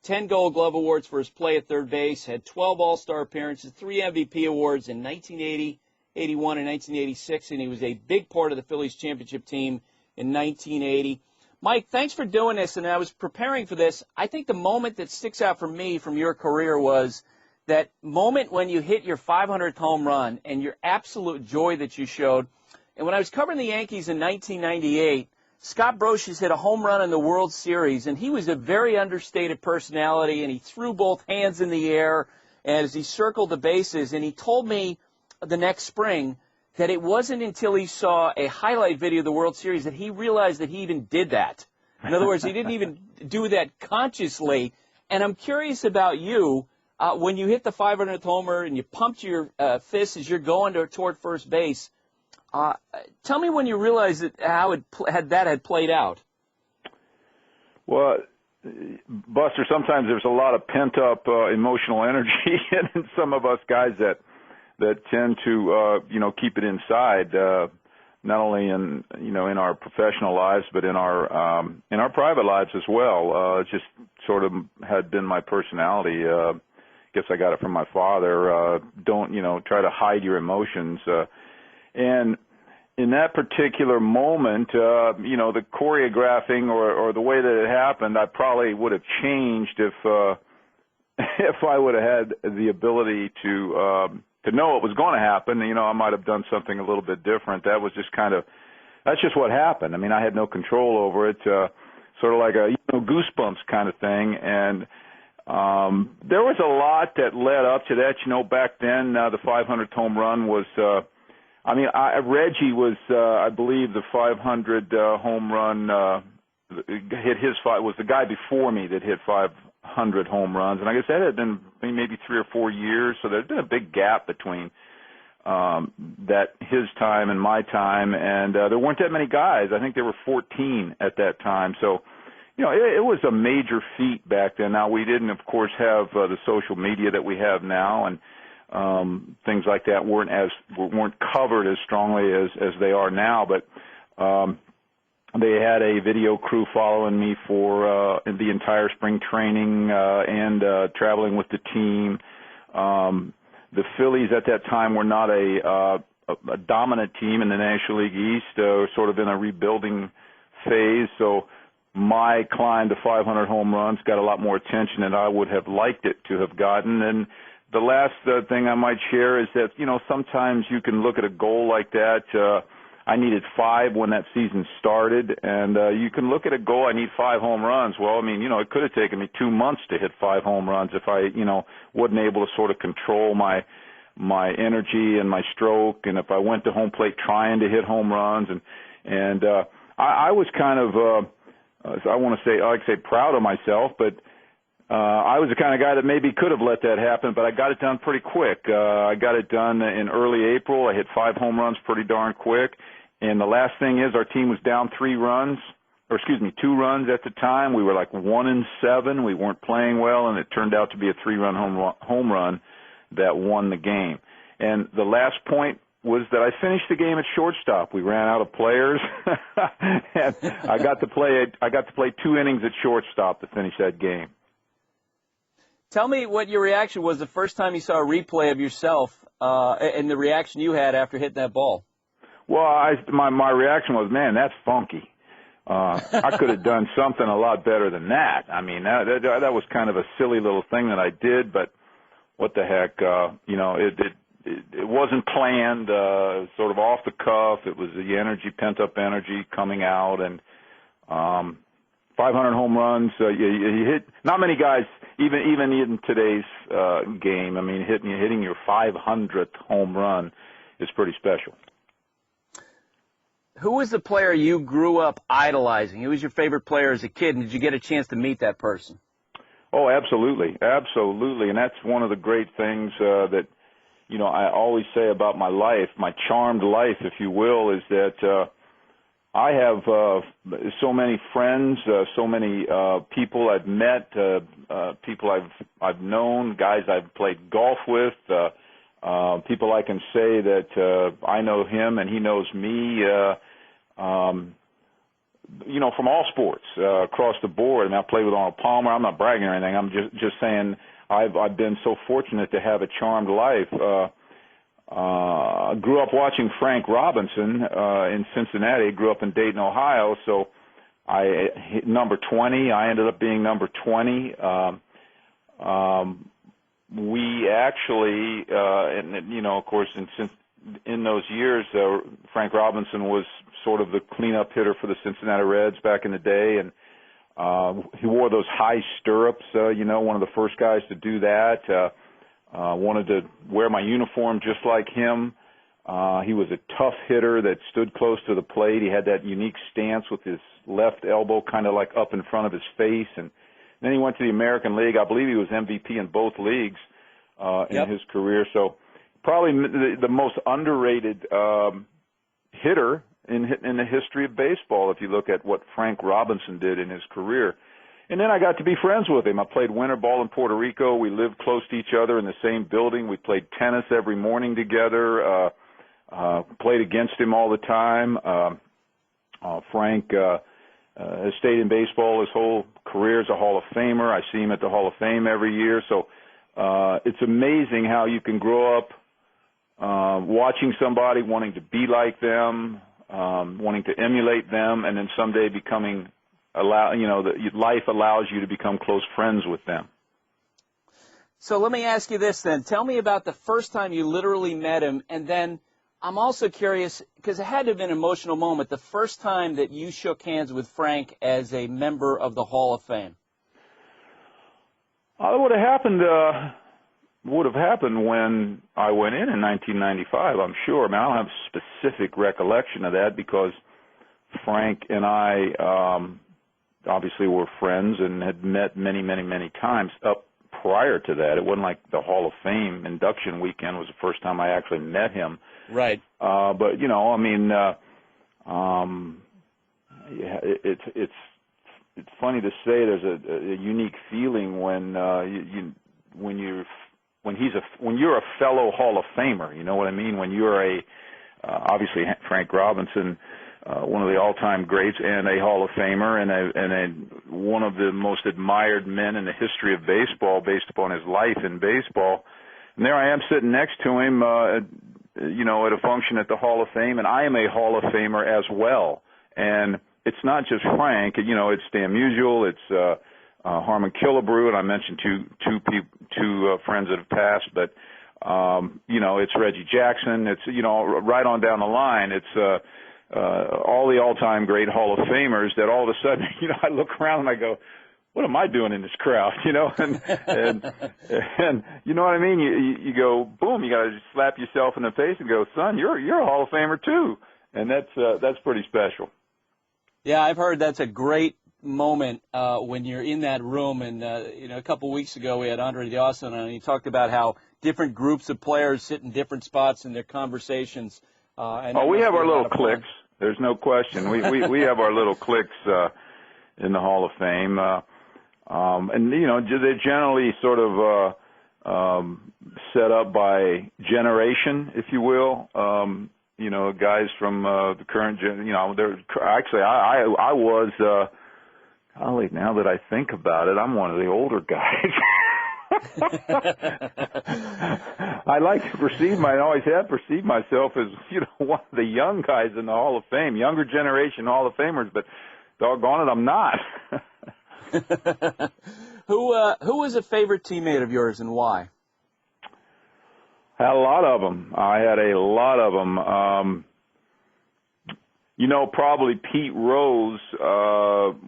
10 Gold Glove awards for his play at third base, had 12 All-Star appearances, 3 MVP awards in 1980, 81, and 1986, and he was a big part of the Phillies championship team in 1980. Mike, thanks for doing this, and I was preparing for this. I think the moment that sticks out for me from your career was that moment when you hit your 500th home run and your absolute joy that you showed. And when I was covering the Yankees in 1998, Scott Brosius hit a home run in the World Series, and he was a very understated personality, and he threw both hands in the air as he circled the bases, and he told me the next spring that it wasn't until he saw a highlight video of the World Series that he realized that he even did that. In other words, he didn't even do that consciously. And I'm curious about you. when you hit the 500th homer and you pumped your fist as you're going toward first base, tell me when you realized how that had played out. Well, Buster, sometimes there's a lot of pent-up emotional energy in some of us guys that tend to keep it inside, not only in our professional lives but in our private lives as well. It just sort of had been my personality. Guess I got it from my father. Don't try to hide your emotions. And in that particular moment, the choreographing or the way that it happened, I probably would have changed if I would have had the ability to know what was going to happen. I might have done something a little bit different. That was just that's just what happened. I mean, I had no control over it. Sort of like a goosebumps kind of thing. And there was a lot that led up to that. Back then, the 500th home run was. Reggie was, I believe, the 500 home run was the guy before me that hit 500 home runs, and I guess that had been maybe 3 or 4 years. So there's been a big gap between his time and my time, and there weren't that many guys. I think there were 14 at that time. So it was a major feat back then. Now we didn't, of course, have the social media that we have now, and things like that weren't covered as strongly as they are now, but they had a video crew following me for the entire spring training and traveling with the team. The Phillies at that time were not a dominant team in the National League East, sort of in a rebuilding phase, so my climb to 500 home runs got a lot more attention than I would have liked it to have gotten. And the last thing I might share is that, sometimes you can look at a goal like that. I needed 5 when that season started, and you can look at a goal, I need 5 home runs. Well, it could have taken me 2 months to hit 5 home runs if I, wasn't able to sort of control my energy and my stroke, and if I went to home plate trying to hit home runs. And I was kind of, I want to say, I like to say proud of myself, but I was the kind of guy that maybe could have let that happen, but I got it done pretty quick. I got it done in early April. I hit 5 home runs pretty darn quick. And the last thing is our team was down 2 runs at the time. We were like 1-7. We weren't playing well, and it turned out to be a 3-run home run that won the game. And the last point was that I finished the game at shortstop. We ran out of players, and I got to play 2 innings at shortstop to finish that game. Tell me what your reaction was the first time you saw a replay of yourself and the reaction you had after hitting that ball. Well, my reaction was, man, that's funky. I could have done something a lot better than that. I mean, that was kind of a silly little thing that I did, but what the heck, it wasn't planned, sort of off the cuff. It was the energy, pent-up energy coming out, and 500 home runs. You hit not many guys, even in today's game. I mean, hitting your 500th home run is pretty special. Who was the player you grew up idolizing? Who was your favorite player as a kid, and did you get a chance to meet that person? Oh, absolutely. And that's one of the great things that, I always say about my life, my charmed life, if you will, is that I have so many friends, so many people I've met, people I've known, guys I've played golf with, people I can say that I know him and he knows me, from all sports across the board. I mean, I played with Arnold Palmer. I'm not bragging or anything. I'm just saying I've been so fortunate to have a charmed life. Grew up watching Frank Robinson in Cincinnati. Grew up in Dayton, Ohio. So I hit number 20. I ended up being number 20. We actually, of course, in those years, Frank Robinson was sort of the cleanup hitter for the Cincinnati Reds back in the day, and he wore those high stirrups. One of the first guys to do that. Wanted to wear my uniform just like him. He was a tough hitter that stood close to the plate. He had that unique stance with his left elbow kind of like up in front of his face, and Then he went to the American League. I believe he was MVP in both leagues in his career. So probably the most underrated hitter in the history of baseball, if you look at what Frank Robinson did in his career. And then I got to be friends with him. I played winter ball in Puerto Rico. We lived close to each other in the same building. We played tennis every morning together, played against him all the time. Frank has stayed in baseball his whole career as a Hall of Famer. I see him at the Hall of Fame every year. So it's amazing how you can grow up watching somebody, wanting to be like them, wanting to emulate them, and then someday becoming life allows you to become close friends with them. So let me ask you this then. Tell me about the first time you literally met him, and then I'm also curious, because it had to have been an emotional moment, the first time that you shook hands with Frank as a member of the Hall of Fame. It would have happened when I went in 1995, I'm sure. I mean, I don't have specific recollection of that because Frank and I obviously were friends and had met many, many, many times up prior to that. It wasn't like the Hall of Fame induction weekend was the first time I actually met him. Right. But I mean, it's funny to say there's a unique feeling when you're a fellow Hall of Famer. You know what I mean? When you're obviously Frank Robinson, one of the all-time greats and a Hall of Famer and one of the most admired men in the history of baseball based upon his life in baseball. And there I am sitting next to him, at a function at the Hall of Fame, and I am a Hall of Famer as well. And it's not just Frank, it's Stan Musial, it's Harmon Killebrew, and I mentioned two friends that have passed, but it's Reggie Jackson, it's right on down the line. It's all the all-time great Hall of Famers that all of a sudden, I look around and I go, what am I doing in this crowd? And you know what I mean? You go, boom, you got to slap yourself in the face and go, son, you're a Hall of Famer too. And that's pretty special. Yeah, I've heard that's a great moment when you're in that room. And, a couple weeks ago we had Andre Dawson on, and he talked about how different groups of players sit in different spots in their conversations. We have our little cliques. There's no question. We have our little cliques in the Hall of Fame. And, they're generally sort of set up by generation, if you will. Guys from the current actually, I was, golly, now that I think about it, I'm one of the older guys. I like to I always have perceived myself as, one of the young guys in the Hall of Fame, younger generation Hall of Famers, but doggone it, I'm not. Who was a favorite teammate of yours and why? Had a lot of them. I had a lot of them. Probably Pete Rose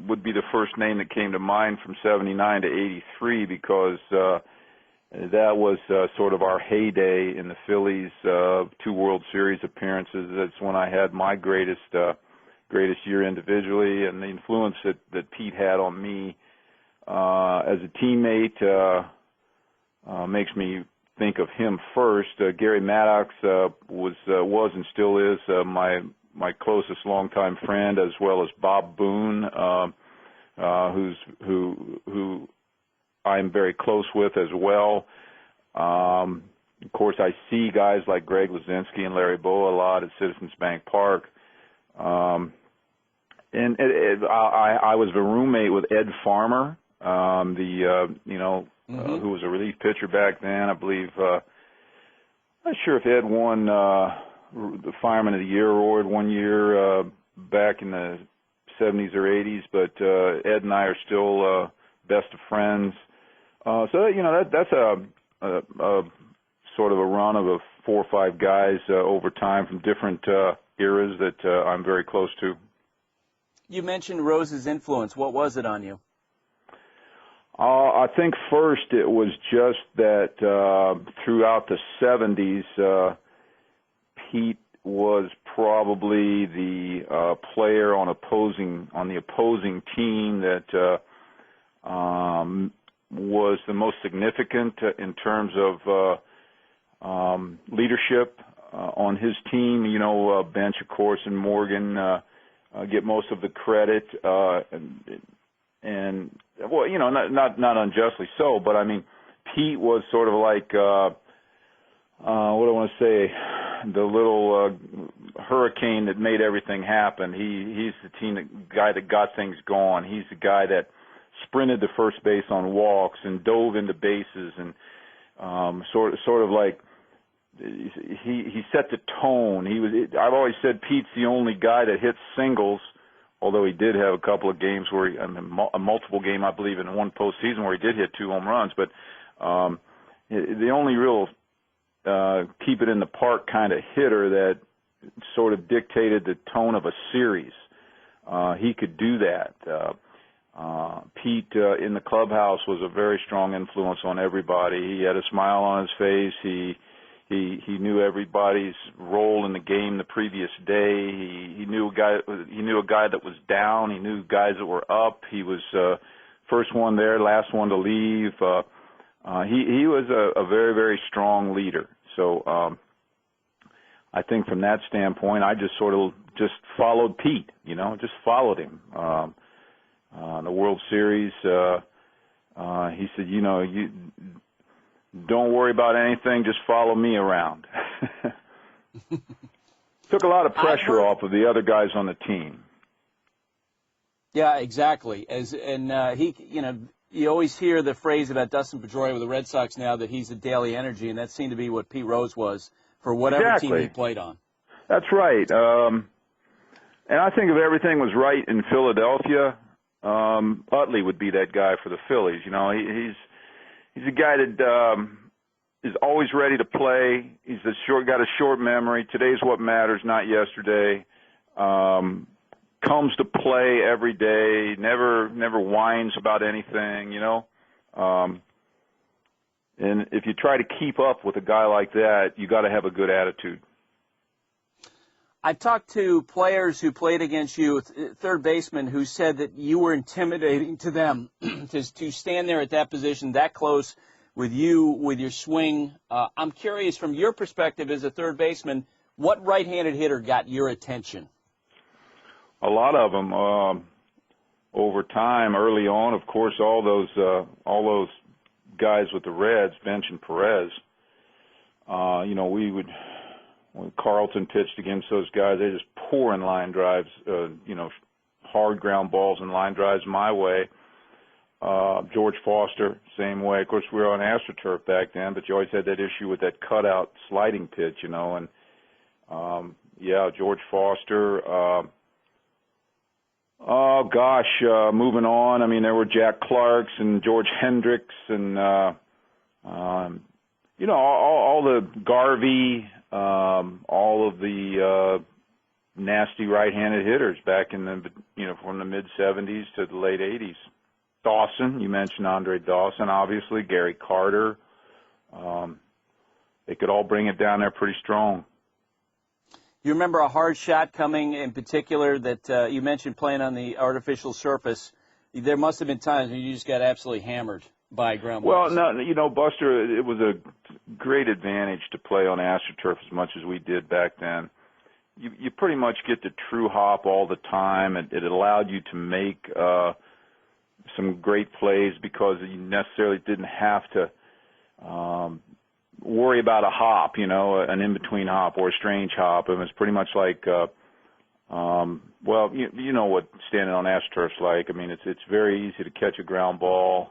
would be the first name that came to mind from 79 to 83 because that was sort of our heyday in the Phillies, 2 World Series appearances. That's when I had my greatest year individually, and the influence that Pete had on me as a teammate makes me think of him first. Gary Maddox was and still is my closest longtime friend, as well as Bob Boone, who I'm very close with as well. Of course, I see guys like Greg Luzinski and Larry Bowa a lot at Citizens Bank Park. I was a roommate with Ed Farmer, who was a relief pitcher back then. I believe, I'm not sure if Ed won the Fireman of the Year award one year back in the 70s or 80s, but Ed and I are still best of friends. That's a sort of a run of 4 or 5 guys over time from different eras that I'm very close to. You mentioned Rose's influence. What was it on you? I think first it was just that throughout the 70s, Pete was probably the player on the opposing team that was the most significant in terms of leadership on his team. You know, bench, of course, and Morgan get most of the credit, and well, you know, not unjustly so, but I mean, Pete was sort of like what do I want to say, the little hurricane that made everything happen. He's the guy that got things going. He's the guy that sprinted to first base on walks and dove into bases, and sort of like he set the tone. I've always said Pete's the only guy that hits singles, although he did have a couple of games where a multiple game, I believe, in one postseason where he did hit 2 home runs. But the only real keep it in the park kind of hitter that sort of dictated the tone of a series. He could do that. Pete in the clubhouse was a very strong influence on everybody. He had a smile on his face. He knew everybody's role in the game the previous day. He knew a guy that was down. He knew guys that were up. He was first one there, last one to leave. He was a very, very strong leader. So I think from that standpoint, I just sort of just followed Pete. You know, just followed him. The World Series, he said, you know, you don't worry about anything, just follow me around. Took a lot of pressure off of the other guys on the team. Yeah, exactly. He, you know, you always hear the phrase about Dustin Pedroia with the Red Sox now that he's a daily energy, and that seemed to be what Pete Rose was for whatever team he played on. That's right. And I think if everything was right in Philadelphia, Utley would be that guy for the Phillies. You know, he's a guy that is always ready to play. He's got a short memory. Today's what matters, not yesterday. Comes to play every day. Never whines about anything. You know. And if you try to keep up with a guy like that, you got to have a good attitude. I've talked to players who played against you, third basemen, who said that you were intimidating to them to stand there at that position that close with you, with your swing. I'm curious, from your perspective as a third baseman, what right-handed hitter got your attention? A lot of them. Over time, early on, of course, all those guys with the Reds, Bench and Perez, you know, when Carlton pitched against those guys, they just pour in line drives, you know, hard ground balls and line drives my way. George Foster, same way. Of course, we were on AstroTurf back then, but you always had that issue with that cutout sliding pitch, you know. And, yeah, George Foster. Moving on. I mean, there were Jack Clarks and George Hendricks and, you know, all the Garvey, all of the nasty right-handed hitters back in the, you know, from the mid-'70s to the late '80s. Dawson, you mentioned Andre Dawson, obviously, Gary Carter. They could all bring it down there pretty strong. You remember a hard shot coming in particular that you mentioned playing on the artificial surface. There must have been times when you just got absolutely hammered by ground balls. Well, no, you know, Buster, it was a great advantage to play on AstroTurf as much as we did back then. You pretty much get the true hop all the time. It allowed you to make some great plays because you necessarily didn't have to worry about a hop, you know, an in-between hop or a strange hop. It was pretty much like, well, you know what standing on AstroTurf's like. I mean, it's very easy to catch a ground ball.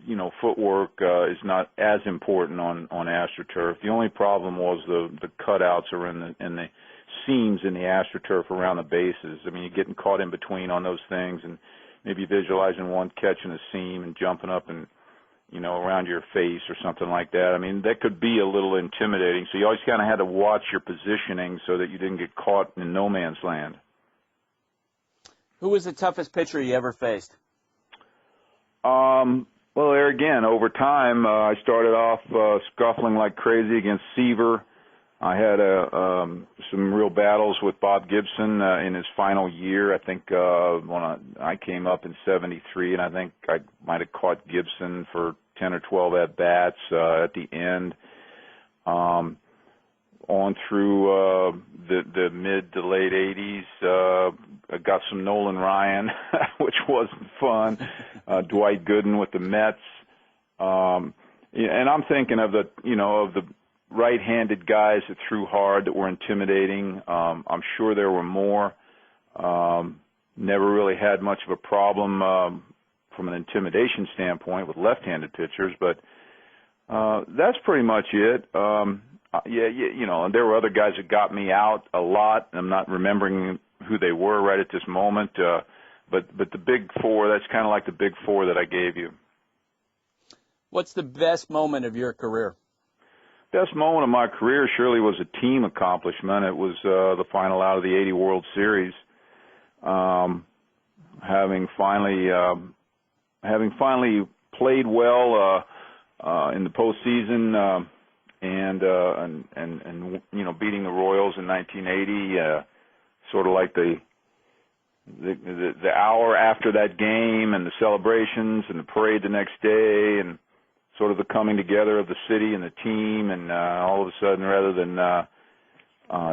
You know, footwork is not as important on AstroTurf. The only problem was the cutouts are in the seams in the AstroTurf around the bases. I mean, you're getting caught in between on those things and maybe visualizing one catching a seam and jumping up and, you know, around your face or something like that. I mean, that could be a little intimidating. So you always kind of had to watch your positioning so that you didn't get caught in no man's land. Who was the toughest pitcher you ever faced? Well, there again, over time, I started off scuffling like crazy against Seaver. I had some real battles with Bob Gibson in his final year. I think when I came up in '73, and I think I might have caught Gibson for 10 or 12 at bats at the end. On through the mid to late '80s, I got some Nolan Ryan, which wasn't fun. Dwight Gooden with the Mets, and I'm thinking of the right-handed guys that threw hard, that were intimidating. I'm sure there were more. Never really had much of a problem from an intimidation standpoint with left-handed pitchers, but that's pretty much it. And there were other guys that got me out a lot. I'm not remembering who they were right at this moment, but the big four, that's kind of like the big four that I gave you. What's the best moment of your career? Best moment of my career surely was a team accomplishment. It was the final out of the '80 World Series. Having finally played well in the postseason, and beating the Royals in 1980, sort of like the hour after that game, and the celebrations and the parade the next day, and sort of the coming together of the city and the team, and all of a sudden, rather than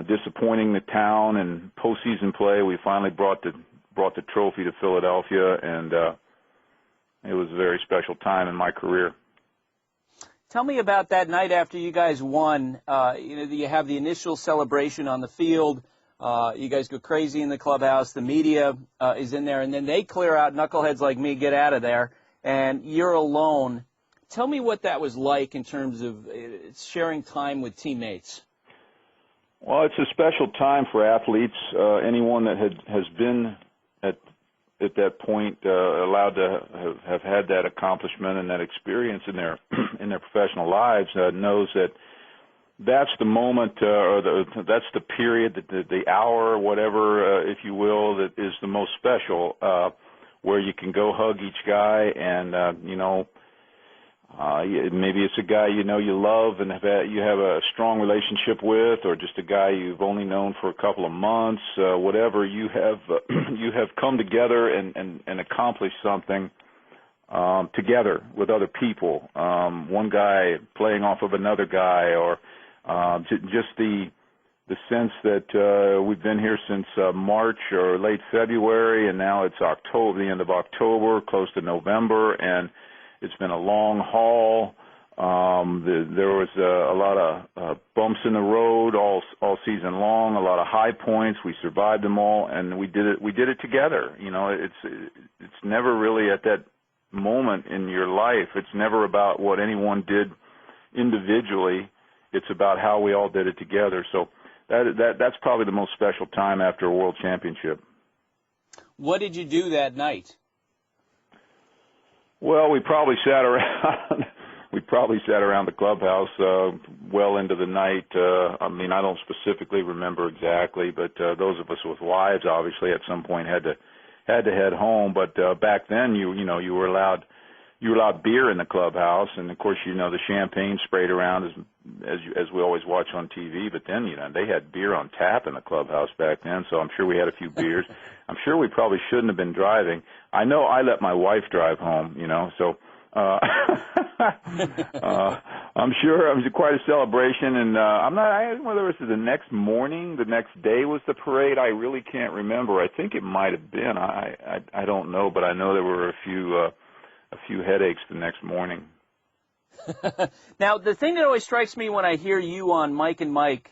disappointing the town in postseason play, we finally brought the trophy to Philadelphia, and it was a very special time in my career. Tell me about that night after you guys won. You have the initial celebration on the field. You guys go crazy in the clubhouse. The media is in there, and then they clear out. Knuckleheads like me get out of there, and you're alone. Tell me what that was like in terms of sharing time with teammates. Well, it's a special time for athletes. Anyone that has been at that point allowed to have had that accomplishment and that experience in their professional lives knows that that's the moment, that's the period, the hour, whatever, if you will, that is the most special, where you can go hug each guy and maybe it's a guy you love and you have a strong relationship with, or just a guy you've only known for a couple of months, whatever. You have come together and accomplished something together with other people. One guy playing off of another guy, or just the sense that we've been here since March or late February, and now it's October, the end of October, close to November, and it's been a long haul. There was a lot of bumps in the road all season long, a lot of high points. We survived them all, and we did it together. It's never really at that moment in your life. It's never about what anyone did individually. It's about how we all did it together. So that's probably the most special time after a world championship. What did you do that night? Well, we probably sat around. The clubhouse well into the night. I don't specifically remember exactly, but those of us with wives obviously at some point had to head home. But back then, you were allowed beer in the clubhouse, and of course, the champagne sprayed around as we always watch on TV. But then, they had beer on tap in the clubhouse back then, so I'm sure we had a few beers. I'm sure we probably shouldn't have been driving. I know I let my wife drive home, so I'm sure it was quite a celebration. And I don't know whether it was the next morning, the next day was the parade. I really can't remember. I think it might have been. I don't know, but I know there were a few headaches the next morning. Now, the thing that always strikes me when I hear you on Mike and Mike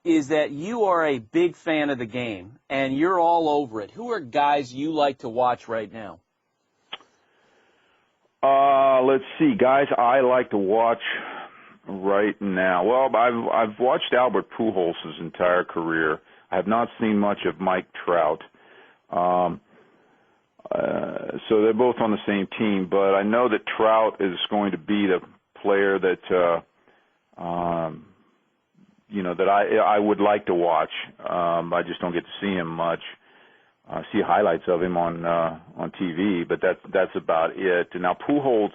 is that you are a big fan of the game, and you're all over it. Who are guys you like to watch right now? Let's see, guys I like to watch right now. Well, I've watched Albert Pujols' entire career. I have not seen much of Mike Trout. So they're both on the same team, but I know that Trout is going to be the player that that I would like to watch. I just don't get to see him much. I see highlights of him on TV, but that's about it. And now Pujols,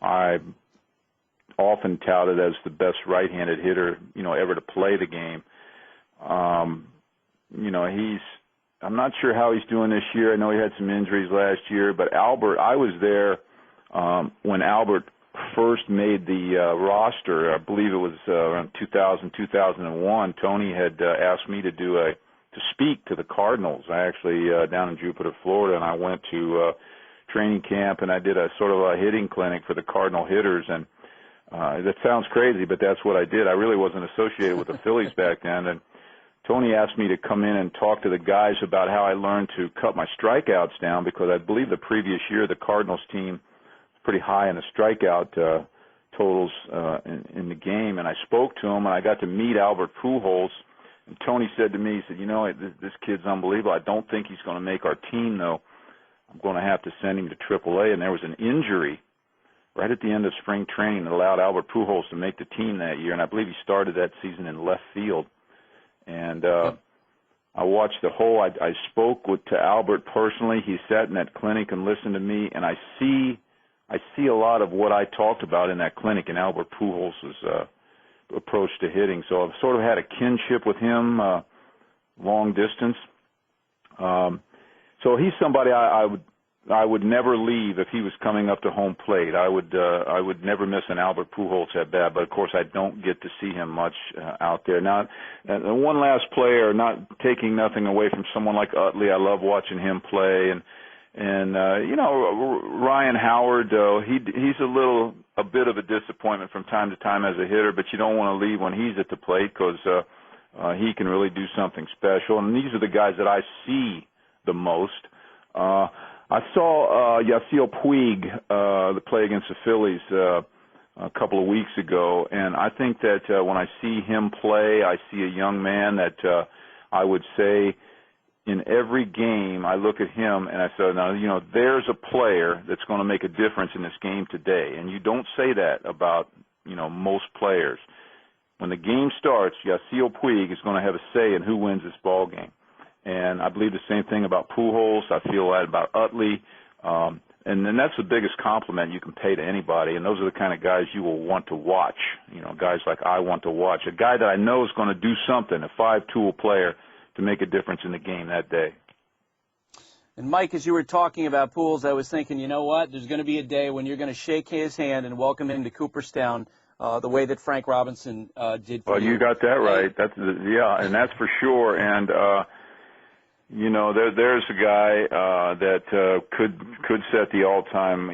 I often touted as the best right-handed hitter, ever to play the game. I'm not sure how he's doing this year. I know he had some injuries last year, but Albert, I was there when Albert first made the roster. I believe it was around 2000, 2001. Tony had asked me to speak to the Cardinals. I actually down in Jupiter, Florida, and I went to training camp and I did a sort of a hitting clinic for the Cardinal hitters. And that sounds crazy, but that's what I did. I really wasn't associated with the Phillies back then, and Tony asked me to come in and talk to the guys about how I learned to cut my strikeouts down, because I believe the previous year the Cardinals team was pretty high in the strikeout totals in the game. And I spoke to him, and I got to meet Albert Pujols. And Tony said to me, he said, this kid's unbelievable. I don't think he's going to make our team, though. I'm going to have to send him to AAA. And there was an injury right at the end of spring training that allowed Albert Pujols to make the team that year. And I believe he started that season in left field. And I watched the whole. I spoke to Albert personally. He sat in that clinic and listened to me, and I see a lot of what I talked about in that clinic in Albert Pujols' approach to hitting. So I've sort of had a kinship with him, long distance. So he's somebody I would never leave if he was coming up to home plate. I would never miss an Albert Pujols at bat, but of course I don't get to see him much out there. Now, one last player, not taking nothing away from someone like Utley. I love watching him play, and Ryan Howard. He's a bit of a disappointment from time to time as a hitter, but you don't want to leave when he's at the plate, because he can really do something special. And these are the guys that I see the most. I saw Yasiel Puig play against the Phillies a couple of weeks ago, and I think that when I see him play, I see a young man that I would say in every game I look at him and I say, now, there's a player that's going to make a difference in this game today. And you don't say that about, most players. When the game starts, Yasiel Puig is going to have a say in who wins this ball game. And I believe the same thing about Pujols. I feel that about Utley. And then that's the biggest compliment you can pay to anybody. And those are the kind of guys you will want to watch, guys like I want to watch. A guy that I know is going to do something, a five-tool player, to make a difference in the game that day. And, Mike, as you were talking about Pujols, I was thinking, you know what, there's going to be a day when you're going to shake his hand and welcome him to Cooperstown the way that Frank Robinson did for you. Well, you got that right. And that's for sure. And, there's a guy that could set the all-time,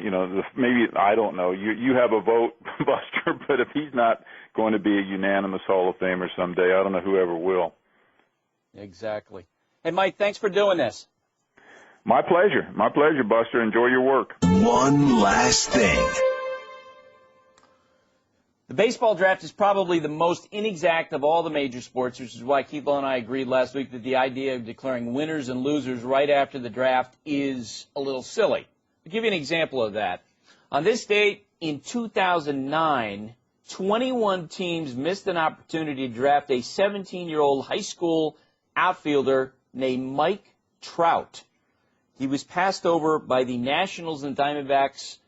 maybe, I don't know. You have a vote, Buster, but if he's not going to be a unanimous Hall of Famer someday, I don't know whoever will. Exactly. Hey, Mike, thanks for doing this. My pleasure. My pleasure, Buster. Enjoy your work. One last thing. The baseball draft is probably the most inexact of all the major sports, which is why Keithel and I agreed last week that the idea of declaring winners and losers right after the draft is a little silly. I'll give you an example of that. On this date in 2009, 21 teams missed an opportunity to draft a 17-year-old high school outfielder named Mike Trout. He was passed over by the Nationals and Diamondbacks,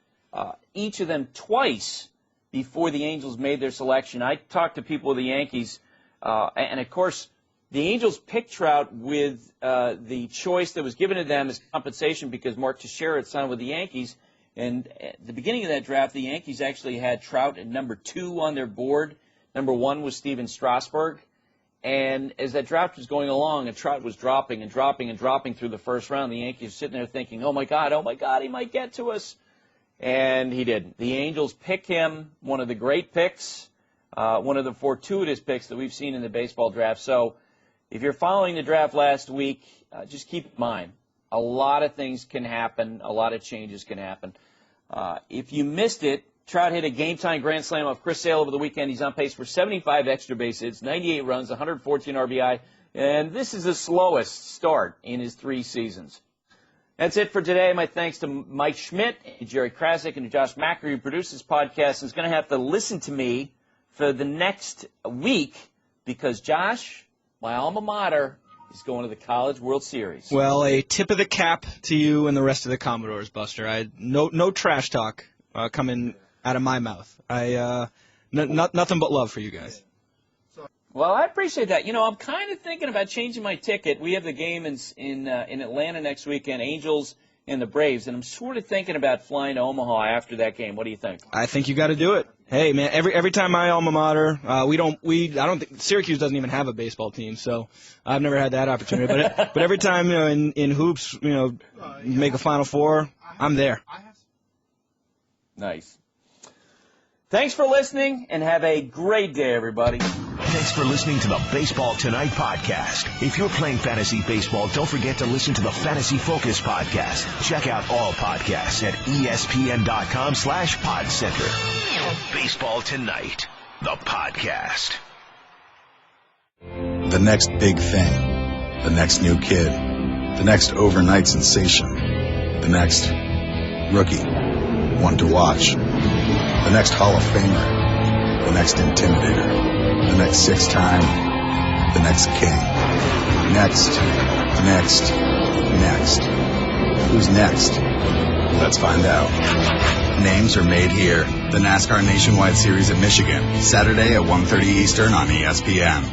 each of them twice, before the Angels made their selection. I talked to people with the Yankees, and of course, the Angels picked Trout with the choice that was given to them as compensation because Mark Teixeira had signed with the Yankees. And at the beginning of that draft, the Yankees actually had Trout at number 2 on their board. Number 1 was Steven Strasburg. And as that draft was going along, and Trout was dropping and dropping and dropping through the first round, the Yankees were sitting there thinking, oh, my God, he might get to us. And he didn't. The Angels picked him, one of the great picks, one of the fortuitous picks that we've seen in the baseball draft. So if you're following the draft last week, just keep in mind, a lot of things can happen, a lot of changes can happen. If you missed it, Trout hit a game-time grand slam off Chris Sale over the weekend. He's on pace for 75 extra base hits, 98 runs, 114 RBI, and this is the slowest start in his 3 seasons. That's it for today. My thanks to Mike Schmidt, Jerry Crasnick, and Josh Macker, who produced this podcast, and is going to have to listen to me for the next week because Josh, my alma mater, is going to the College World Series. Well, a tip of the cap to you and the rest of the Commodores, Buster. No trash talk coming out of my mouth. Nothing but love for you guys. Well, I appreciate that. You know, I'm kind of thinking about changing my ticket. We have the game in Atlanta next weekend, Angels and the Braves, and I'm sort of thinking about flying to Omaha after that game. What do you think? I think you got to do it. Hey, man, every time my alma mater, I don't think Syracuse doesn't even have a baseball team, so I've never had that opportunity. But every time, you know, in hoops, you know, make a Final Four, I'm there. Nice. Thanks for listening, and have a great day, everybody. Thanks for listening to the Baseball Tonight podcast. If you're playing fantasy baseball, don't forget to listen to the Fantasy Focus podcast. Check out all podcasts at ESPN.com/PodCenter. Baseball Tonight, the podcast. The next big thing, the next new kid, the next overnight sensation, the next rookie, one to watch, the next Hall of Famer, the next Intimidator, the next six-time, the next king. Next. Who's next? Let's find out. Names are made here. The NASCAR Nationwide Series at Michigan, Saturday at 1:30 Eastern on ESPN.